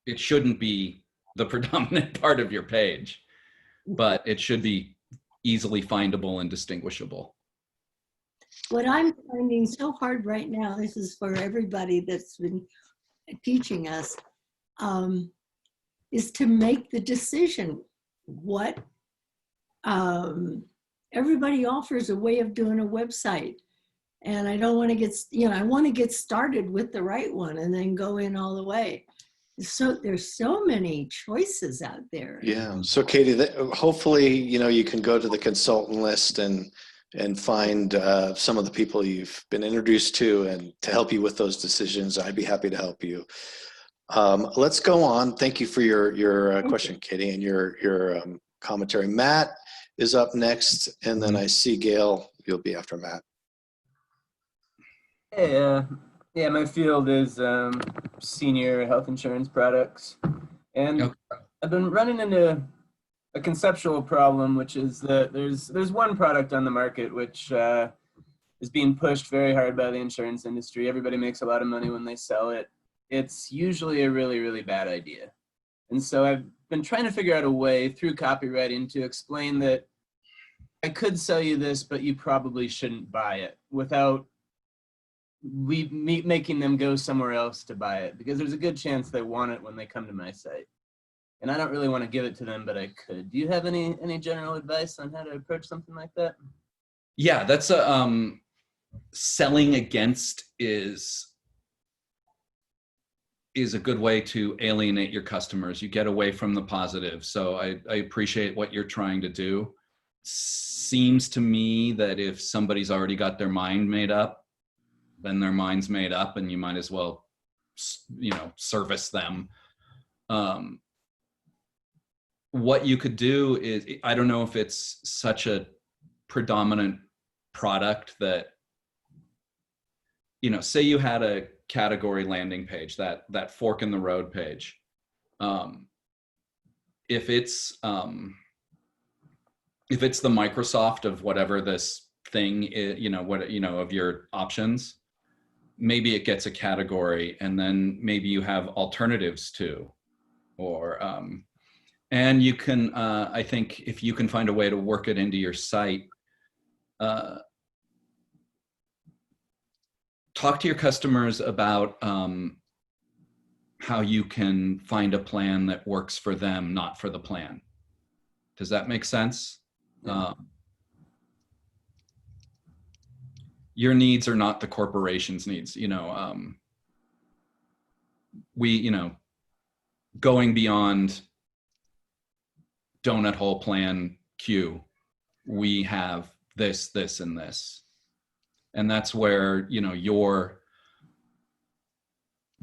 it shouldn't be the predominant part of your page, but it should be easily findable and distinguishable. What I'm finding so hard right now, this is for everybody that's been teaching us, is to make the decision. What everybody offers a way of doing a website, and I don't want to get, you know, I want to get started with the right one and then go in all the way. So there's so many choices out there. Yeah. So Katie, hopefully, you can go to the consultant list and find some of the people you've been introduced to and to help you with those decisions. I'd be happy to help you. Let's go on. Thank you for your question, Katie, and your commentary. Matt is up next, and then I see Gail. You'll be after Matt. Hey, yeah, my field is senior health insurance products, and I've been running into a conceptual problem, which is that there's one product on the market which is being pushed very hard by the insurance industry. Everybody makes a lot of money when they sell it. It's usually a really, really bad idea. And so I've been trying to figure out a way through copywriting to explain that I could sell you this, but you probably shouldn't buy it, without making them go somewhere else to buy it, because there's a good chance they want it when they come to my site. And I don't really want to give it to them, but I could. Do you have any general advice on how to approach something like that? Yeah, that's a selling against is a good way to alienate your customers. You get away from the positive. So I appreciate what you're trying to do. Seems to me that if somebody's already got their mind made up, then their mind's made up, and you might as well, service them. What you could do is, I don't know if it's such a predominant product that, say you had a category landing page, that fork in the road page. If it's the Microsoft of whatever this thing is, of your options, maybe it gets a category, and then maybe you have alternatives too, or and you can, I think if you can find a way to work it into your site, talk to your customers about how you can find a plan that works for them, not for the plan. Does that make sense? Your needs are not the corporation's needs. Going beyond donut hole plan Q, we have this, this, and this. And that's where, your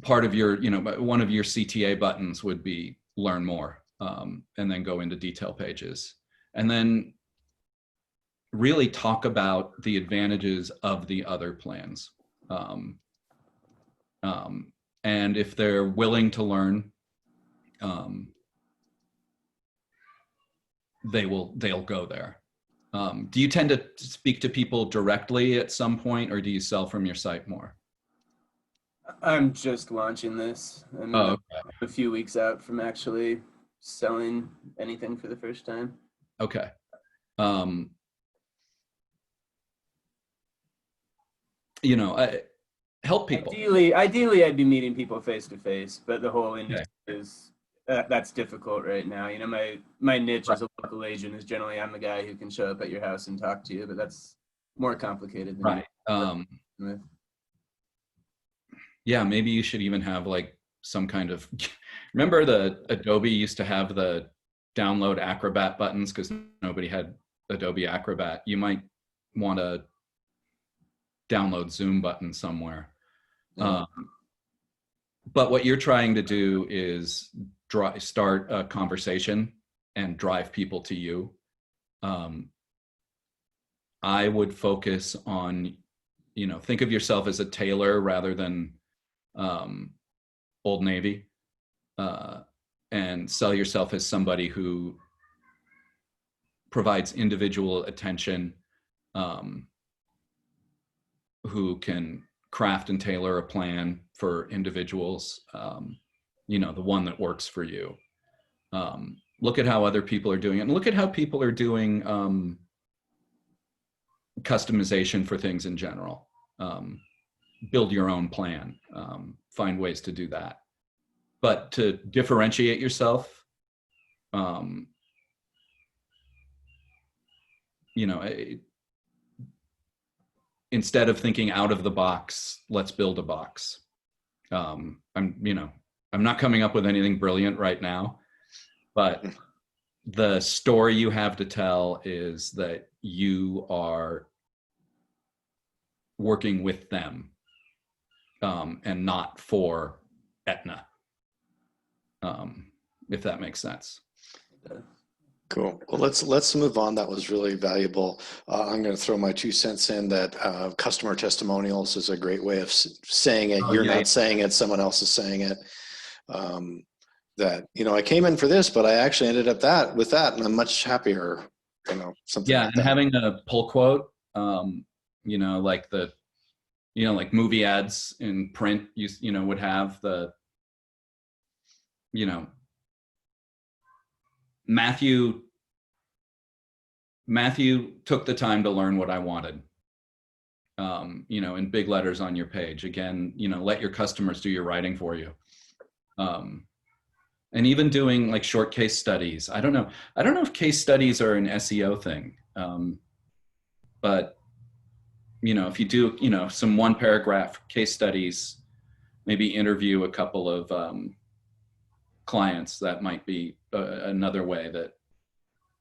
part of your, one of your CTA buttons would be learn more, and then go into detail pages. And then really talk about the advantages of the other plans. And if they're willing to learn, they'll go there. Do you tend to speak to people directly at some point, or do you sell from your site more? I'm just launching this. I'm a few weeks out from actually selling anything for the first time. Okay. Help people. Ideally, I'd be meeting people face to face, but the whole industry is that's difficult right now. My niche as a local agent is generally I'm the guy who can show up at your house and talk to you, but that's more complicated than yeah, maybe you should even have like some kind of. Remember the Adobe used to have the download Acrobat buttons because nobody had Adobe Acrobat. You might want to download Zoom button somewhere. But what you're trying to do is start a conversation and drive people to you. I would focus on, think of yourself as a tailor rather than Old Navy, and sell yourself as somebody who provides individual attention, who can craft and tailor a plan for individuals, the one that works for you. Look at how other people are doing it, and look at how people are doing customization for things in general. Build your own plan, find ways to do that. But to differentiate yourself, instead of thinking out of the box, let's build a box. I'm I'm not coming up with anything brilliant right now, but the story you have to tell is that you are working with them, and not for Aetna, if that makes sense. Cool. Well, let's move on. That was really valuable. I'm going to throw my 2 cents in that customer testimonials is a great way of saying it. Oh, You're yeah. not saying it, someone else is saying it. That, I came in for this, but I actually ended up with that, and I'm much happier, something Yeah, like and that. having a pull quote, like like movie ads in print, would have the, Matthew took the time to learn what I wanted, in big letters on your page. Again, let your customers do your writing for you. And even doing like short case studies. I don't know if case studies are an SEO thing, but if you do, some 1 paragraph case studies, maybe interview a couple of clients, that might be another way that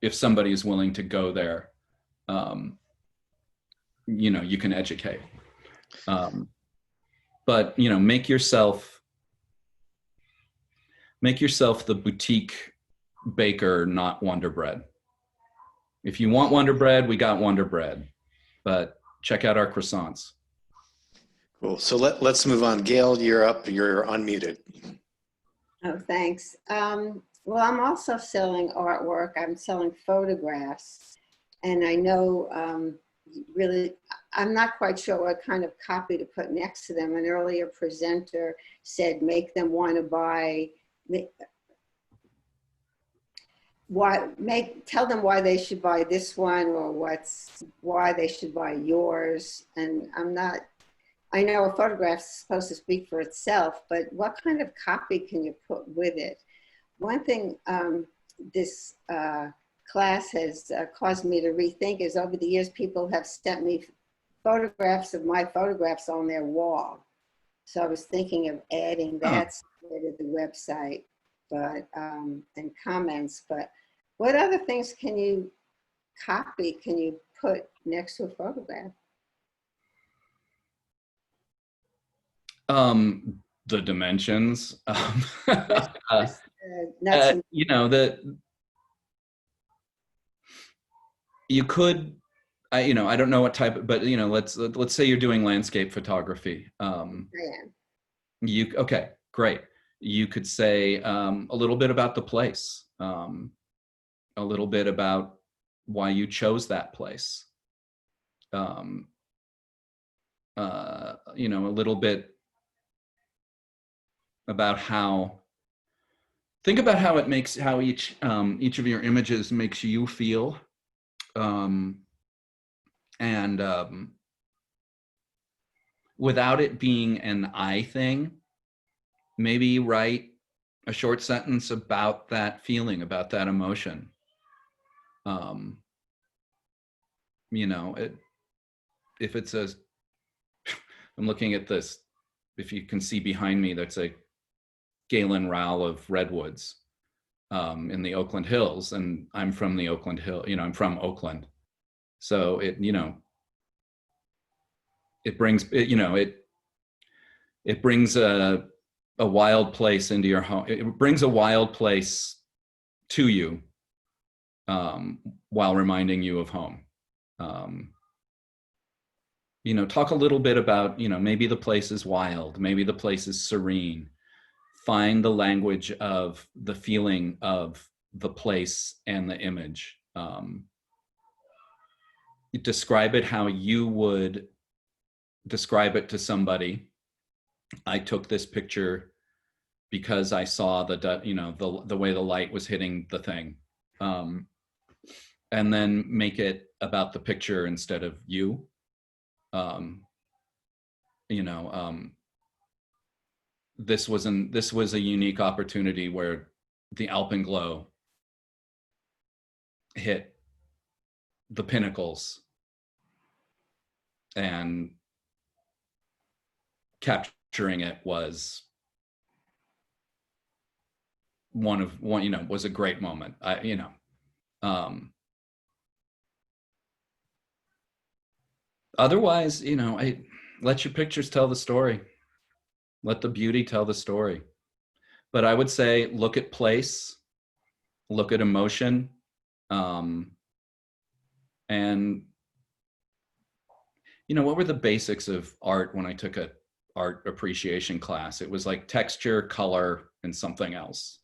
if somebody is willing to go there, you can educate. But, make yourself the boutique baker, not Wonder Bread. If you want Wonder Bread, we got Wonder Bread, but check out our croissants. Cool. So let's move on. Gail, you're up. You're unmuted. Oh, thanks. Well, I'm also selling artwork. I'm selling photographs. And I know really, I'm not quite sure what kind of copy to put next to them. An earlier presenter said, make them want to buy, tell them why they should buy this one, or why they should buy yours. And I know a photograph is supposed to speak for itself, but what kind of copy can you put with it? One thing this class has caused me to rethink is, over the years, people have sent me photographs of my photographs on their wall. So I was thinking of adding that to the website, but and comments. But what other things can you put next to a photograph? The dimensions, That you could, I don't know what type, but let's say you're doing landscape photography. Okay, great. You could say a little bit about the place, a little bit about why you chose that place, a little bit about think about how it makes, how each of your images makes you feel. And without it being an I thing, maybe write a short sentence about that feeling, about that emotion. If it says, I'm looking at this, if you can see behind me, that's a Galen Rowell of Redwoods in the Oakland Hills, and I'm from the Oakland Hill, I'm from Oakland. So it brings, it brings a wild place into your home. It brings a wild place to you while reminding you of home. Talk a little bit about, maybe the place is wild, maybe the place is serene. Find the language of the feeling of the place and the image. Describe it how you would describe it to somebody. I took this picture because I saw the way the light was hitting the thing. And then make it about the picture instead of you. This was a unique opportunity where the alpenglow hit the pinnacles, and capturing it was was a great moment. Otherwise, I let your pictures tell the story. Let the beauty tell the story. But I would say, look at place, look at emotion, and what were the basics of art when I took a art appreciation class? It was like texture, color, and something else.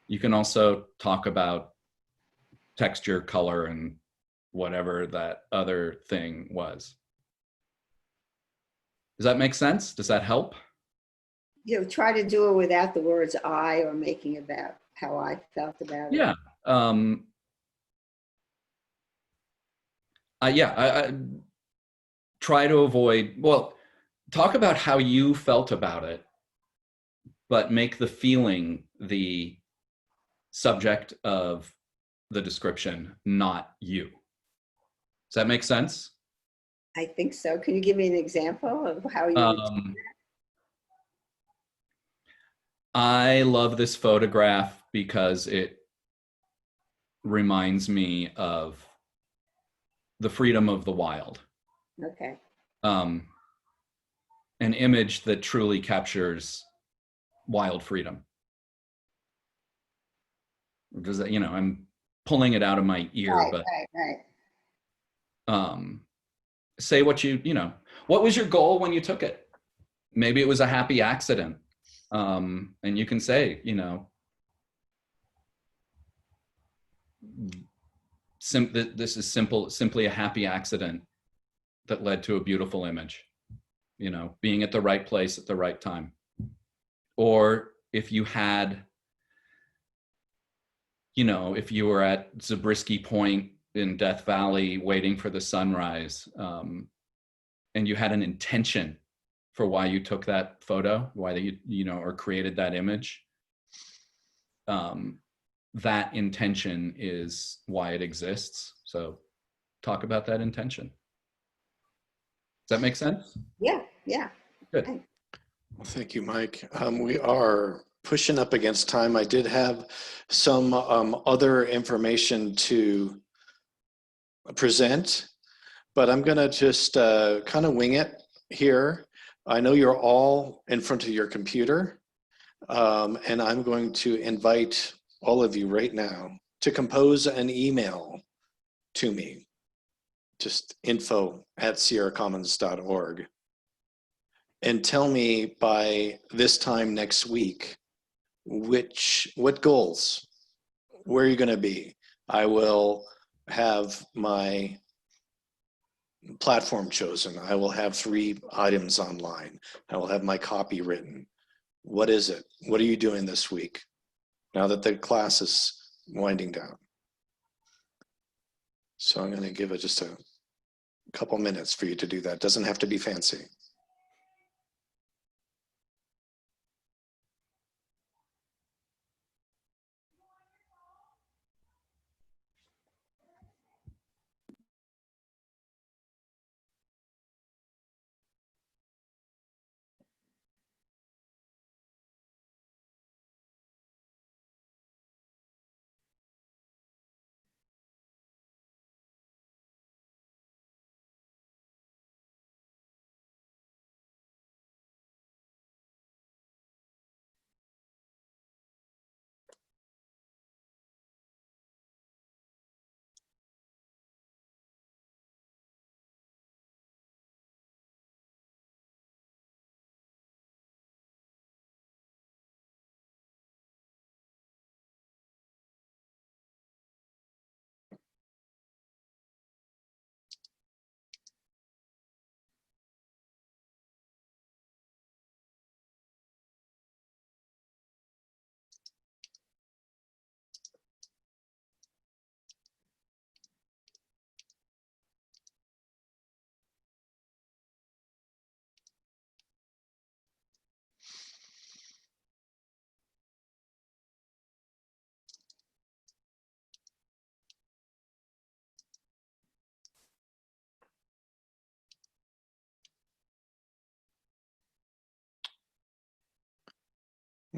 You can also talk about texture, color, and whatever that other thing was. Does that make sense? Does that help? Try to do it without the words I or making about how I felt about it. Yeah. I try to avoid, talk about how you felt about it, but make the feeling the subject of the description, not you. Does that make sense? I think so. Can you give me an example of how you would do that? I love this photograph because it reminds me of the freedom of the wild. Okay. An image that truly captures wild freedom. Because, I'm pulling it out of my ear, Right. Say what what was your goal when you took it? Maybe it was a happy accident. And you can say, this is simply a happy accident that led to a beautiful image, being at the right place at the right time. Or if you had, if you were at Zabriskie Point in Death Valley waiting for the sunrise, and you had an intention for why you took that photo, why you or created that image, that intention is why it exists. So talk about that intention. Does that make sense? Yeah. Good. Okay. Well, thank you, Mike. We are pushing up against time. I did have some other information to present, but I'm going to just kind of wing it here. I know you're all in front of your computer, and I'm going to invite all of you right now to compose an email to me, just info@sierracommons.org, and tell me by this time next week what goals, where you're going to be. I will have my platform chosen. I will have 3 items online. I will have my copy written. What is it? What are you doing this week now that the class is winding down? So I'm going to give it just a couple minutes for you to do that. It doesn't have to be fancy.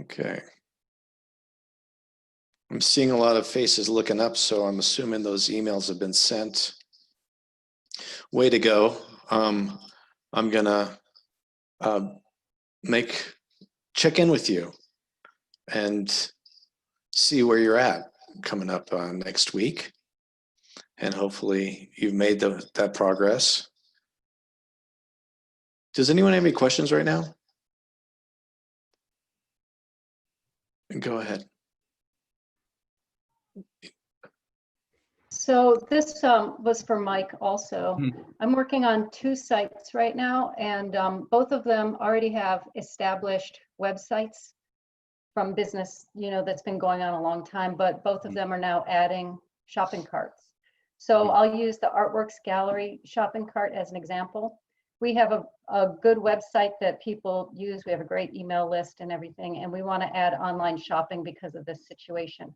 Okay. I'm seeing a lot of faces looking up, so I'm assuming those emails have been sent. Way to go. I'm gonna check in with you and see where you're at coming up next week. And hopefully you've made that progress. Does anyone have any questions right now? Go ahead. So this was for Mike also. I'm working on 2 sites right now, and both of them already have established websites from business, that's been going on a long time, but both of them are now adding shopping carts. So I'll use the Artworks Gallery shopping cart as an example. We have a good website that people use. We have a great email list and everything, and we want to add online shopping because of this situation.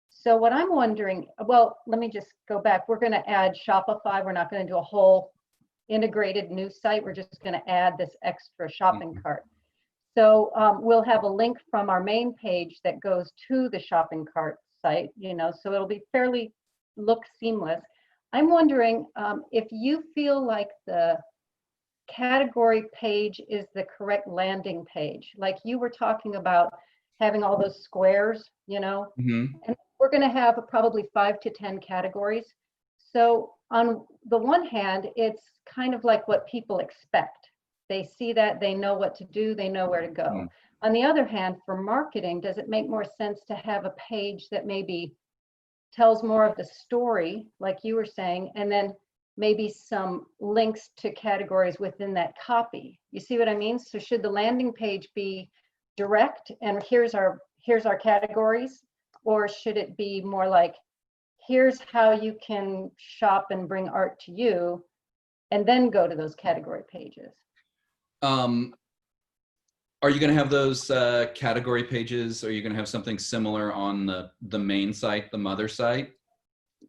So what I'm wondering, well, let me just go back. We're going to add Shopify. We're not going to do a whole integrated new site. We're just going to add this extra shopping cart. So we'll have a link from our main page that goes to the shopping cart site, so it'll be look seamless. I'm wondering if you feel like the category page is the correct landing page. Like you were talking about having all those squares, and we're going to have probably 5 to 10 categories. So on the one hand, it's kind of like what people expect. They see that, they know what to do, they know where to go. On the other hand, for marketing, does it make more sense to have a page that maybe tells more of the story, like you were saying, and then maybe some links to categories within that copy? You see what I mean? So should the landing page be direct and here's our categories, or should it be more like, here's how you can shop and bring art to you, and then go to those category pages? Are you going to have those category pages? Are you going to have something similar on the main site, the mother site?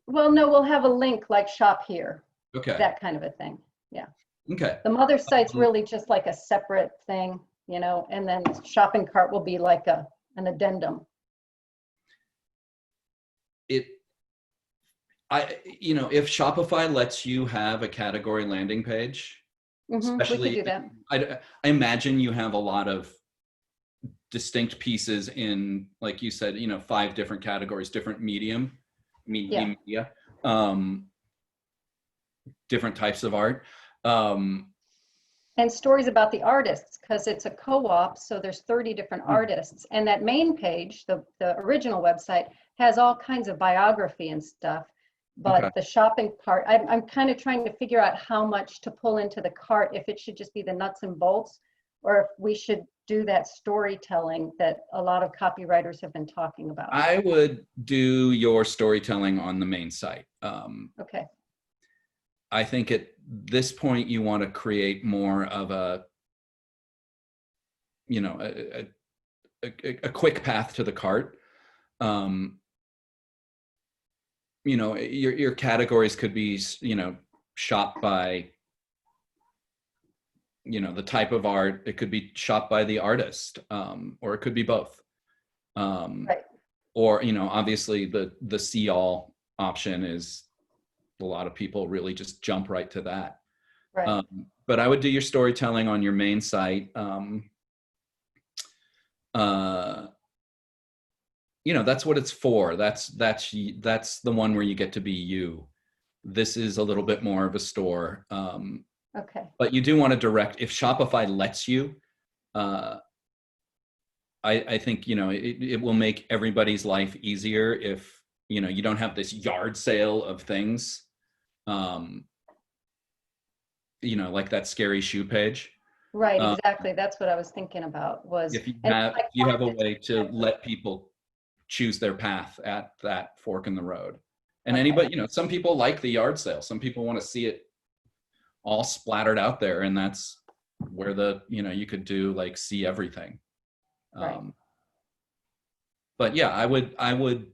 Well, no, we'll have a link like shop here. Okay. That kind of a thing. Yeah. Okay. The mother site's really just like a separate thing, and then shopping cart will be like an addendum. If Shopify lets you have a category landing page, especially, we could do that. I imagine you have a lot of distinct pieces in, like you said, 5 different categories, different media, different types of art. And stories about the artists, because it's a co-op, so there's 30 different artists. And that main page, the original website, has all kinds of biography and stuff. But the shopping part, I'm kind of trying to figure out how much to pull into the cart, if it should just be the nuts and bolts, or if we should do that storytelling that a lot of copywriters have been talking about. I would do your storytelling on the main site. Okay. I think at this point you want to create more of a quick path to the cart. Your categories could be, shop by, the type of art. It could be shop by the artist, or it could be both. Right. Or, obviously the see all option is, a lot of people really just jump right to that. Right. But I would do your storytelling on your main site. That's what it's for. That's the one where you get to be you. This is a little bit more of a store. Okay. But you do want to direct, if Shopify lets you, I think, it will make everybody's life easier if, you don't have this yard sale of things. Like that scary shoe page. Right, exactly. That's what I was thinking about, was if you have a way to let people choose their path at that fork in the road. And anybody, some people like the yard sale. Some people want to see it all splattered out there, and that's where you could do like see everything. Right. But yeah, I would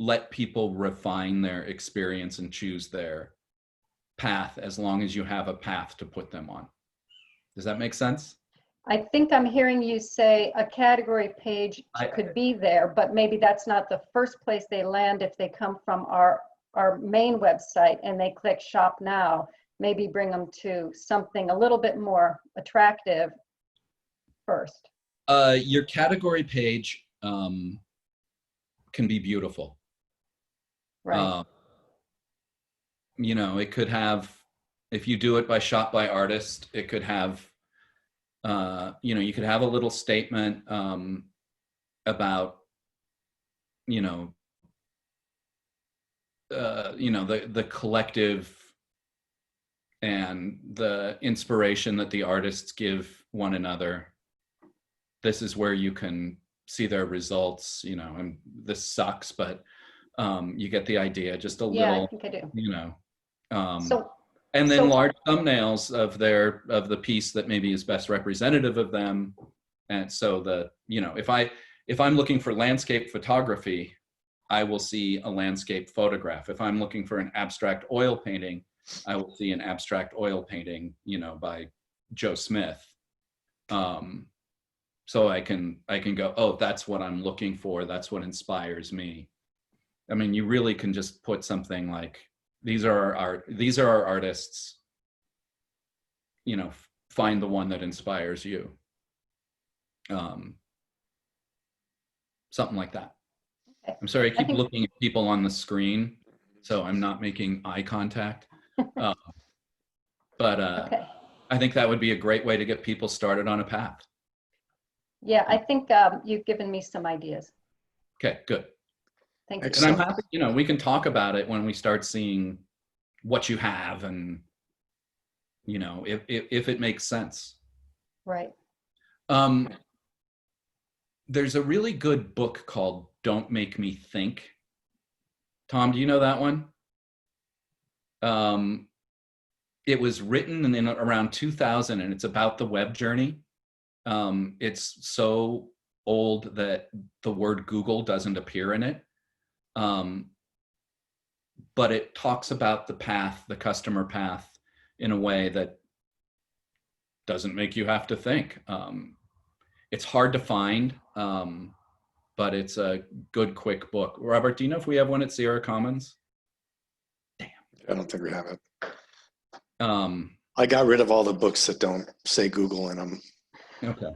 let people refine their experience and choose their path, as long as you have a path to put them on. Does that make sense? I think I'm hearing you say a category page could be there, but maybe that's not the first place they land if they come from our main website and they click shop now. Maybe bring them to something a little bit more attractive first. Your category page can be beautiful. Right. You know, it could have, if you do it by shop by artist, it could have, you know, you could have a little statement about, you know, the collective and the inspiration that the artists give one another. This is where you can see their results, you know, and this sucks, but you get the idea, just a little, I think I do. you know, and then so- large thumbnails of the piece that maybe is best representative of them. And so the, you know, if I'm looking for landscape photography, I will see a landscape photograph. If I'm looking for an abstract oil painting, I will see an abstract oil painting, you know, by Joe Smith. So I can go, oh, that's what I'm looking for. That's what inspires me. I mean, you really can just put something like, these are our artists, you know, find the one that inspires you. Something like that. Okay. I'm sorry, I keep looking at people on the screen, so I'm not making eye contact. But okay. I think that would be a great way to get people started on a path. Yeah, I think you've given me some ideas. Okay, good. Thank you. And I'm happy, you know, we can talk about it when we start seeing what you have and, you know, if it makes sense. Right. There's a really good book called Don't Make Me Think. Tom, do you know that one? It was written in around 2000 and it's about the web journey. It's so old that the word Google doesn't appear in it. But it talks about the path, the customer path, in a way that doesn't make you have to think. It's hard to find, but it's a good, quick book. Robert, do you know if we have one at Sierra Commons? I don't think we have it. I got rid of all the books that don't say Google in them. Okay.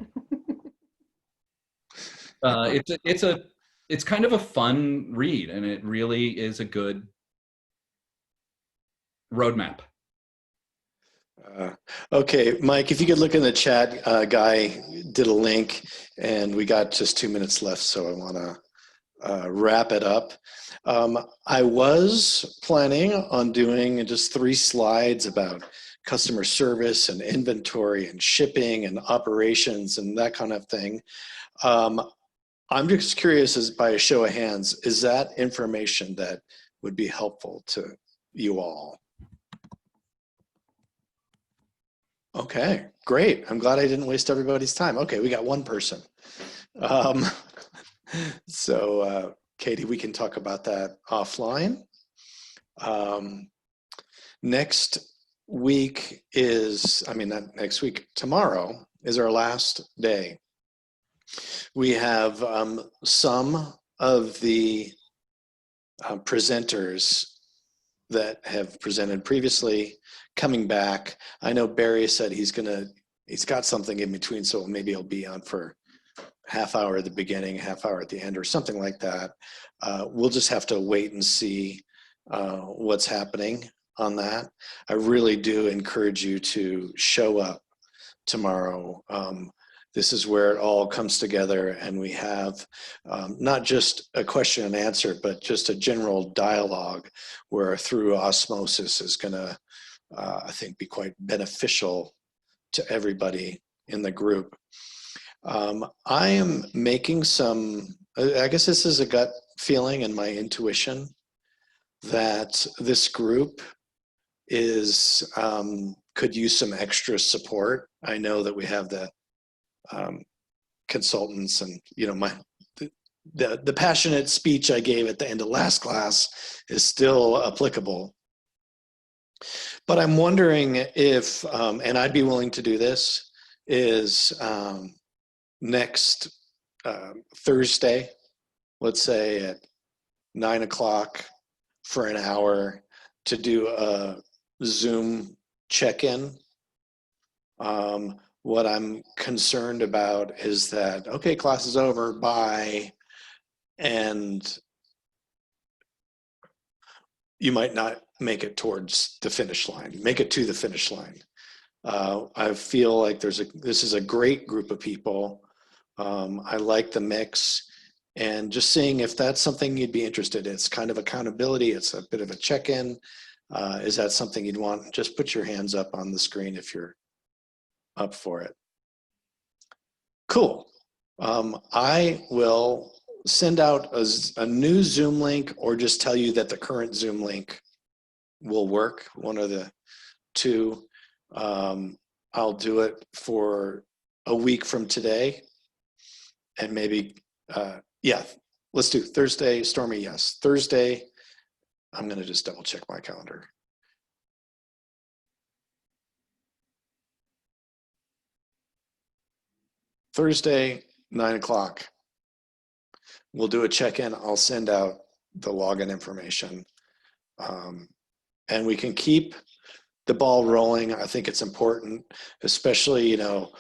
It's kind of a fun read, and it really is a good roadmap. Okay, Mike, if you could look in the chat, Guy did a link, and we got just 2 minutes left, so I want to wrap it up. I was planning on doing just 3 slides about customer service and inventory and shipping and operations and that kind of thing. I'm just curious, as by a show of hands, is that information that would be helpful to you all? Okay, great. I'm glad I didn't waste everybody's time. Okay, we got 1 person. So Katie, we can talk about that offline. Next week is, not next week, tomorrow is our last day. We have some of the presenters that have presented previously coming back. I know Barry said he's got something in between, so maybe he'll be on for half hour at the beginning, half hour at the end, or something like that. We'll just have to wait and see what's happening on that. I really do encourage you to show up tomorrow. This is where it all comes together, and we have not just a question and answer, but just a general dialogue where through osmosis is going to, I think, be quite beneficial to everybody in the group. I am making some, I guess this is a gut feeling and my intuition that this group is, could use some extra support. I know that we have the consultants and, the passionate speech I gave at the end of last class is still applicable. But I'm wondering if, and I'd be willing to do this, is next Thursday, let's say at 9 o'clock for an hour to do a Zoom check-in. What I'm concerned about is that, okay, class is over, bye, and you might not make it towards the finish line, make it to the finish line. I feel like this is a great group of people. I like the mix, and just seeing if that's something you'd be interested in. It's kind of accountability. It's a bit of a check-in. Is that something you'd want? Just put your hands up on the screen if you're up for it. Cool. I will send out a new Zoom link, or just tell you that the current Zoom link will work, one of the two. I'll do it for a week from today, and maybe, yeah, let's do Thursday. Stormy, yes. Thursday, I'm gonna just double check my calendar. Thursday, 9 o'clock. We'll do a check-in. I'll send out the login information. And we can keep the ball rolling. I think it's important, especially, you know,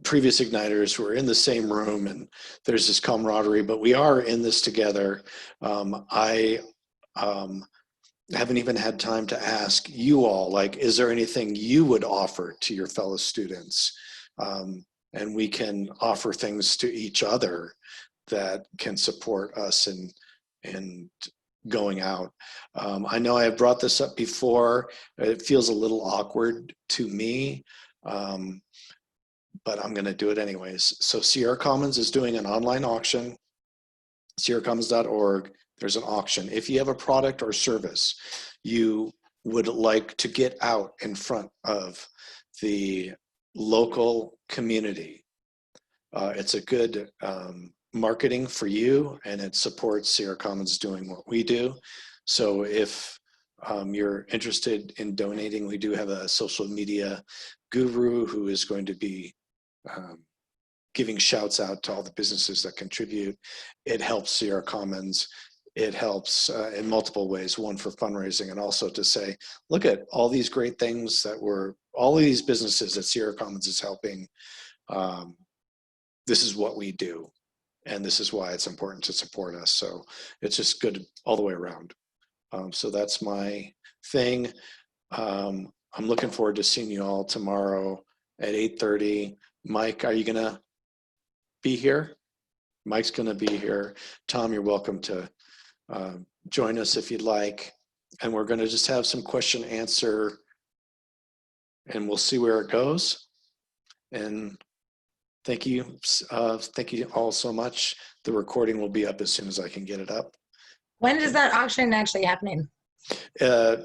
previous igniters who are in the same room and there's this camaraderie, but we are in this together. I haven't even had time to ask you all, like, is there anything you would offer to your fellow students? And we can offer things to each other that can support us in going out. I know I have brought this up before. It feels a little awkward to me, but I'm gonna do it anyways. So Sierra Commons is doing an online auction, sierracommons.org. There's an auction. If you have a product or service you would like to get out in front of the local community, it's a good marketing for you, and it supports Sierra Commons doing what we do. So if you're interested in donating, we do have a social media guru who is going to be giving shouts out to all the businesses that contribute. It helps Sierra Commons. It helps in multiple ways, one for fundraising, and also to say, look at all these great things that all of these businesses that Sierra Commons is helping. This is what we do, and this is why it's important to support us. So it's just good all the way around. So that's my thing. I'm looking forward to seeing you all tomorrow at 8:30. Mike, are you gonna be here? Mike's gonna be here. Tom, you're welcome to join us if you'd like. And we're gonna just have some question answer, and we'll see where it goes. And thank you all so much. The recording will be up as soon as I can get it up. When is that auction actually happening?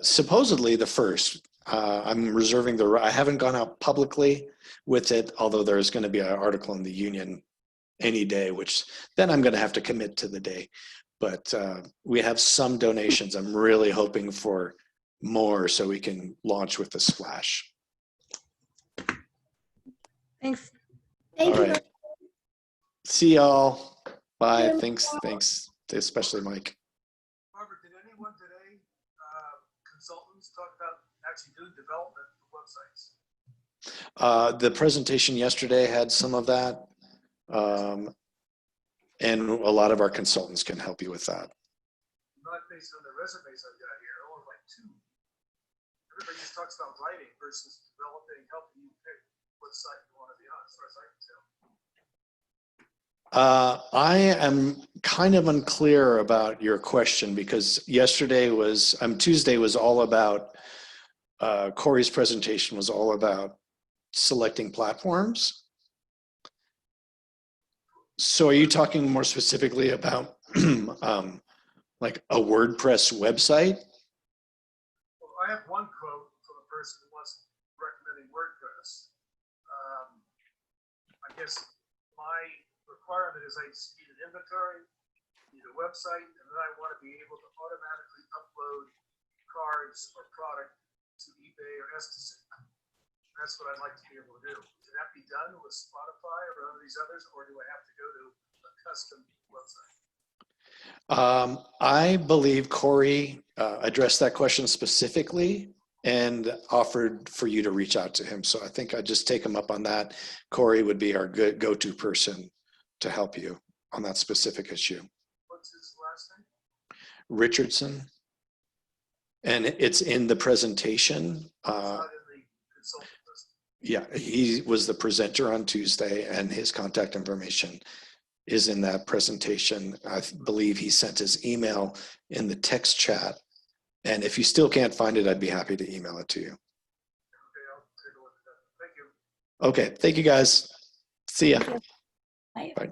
Supposedly the 1st. I'm reserving I haven't gone out publicly with it, although there's going to be an article in the Union any day, which then I'm going to have to commit to the day. But we have some donations. I'm really hoping for more so we can launch with a splash. Thanks. All right. See y'all. Bye. Thanks, especially Mike. Robert, did anyone today, consultants, talk about actually doing development for websites? The presentation yesterday had some of that. And a lot of our consultants can help you with that. Not based on the resumes I've got here, only like 2. Everybody just talks about writing versus developing, helping you pick what site you want to be on, as far as I can tell. I am kind of unclear about your question, because Tuesday was all about, Corey's presentation was all about selecting platforms. So are you talking more specifically about like a WordPress website? Well, I have one quote from a person who wants recommending WordPress. I guess my requirement is I just need an inventory, need a website, and then I want to be able to automatically upload cards or product to eBay or Etsy. That's what I'd like to be able to do. Can that be done with Spotify or one of these others, or do I have to go to a custom website? I believe Corey addressed that question specifically and offered for you to reach out to him. So I think I'd just take him up on that. Corey would be our good go-to person to help you on that specific issue. What's his last name? Richardson. And it's in the presentation. It's not in the consultant list. Yeah, he was the presenter on Tuesday, and his contact information is in that presentation. I believe he sent his email in the text chat. And if you still can't find it, I'd be happy to email it to you. Okay, I'll take a look at that. Thank you. Okay, thank you guys. See ya. Bye. Bye.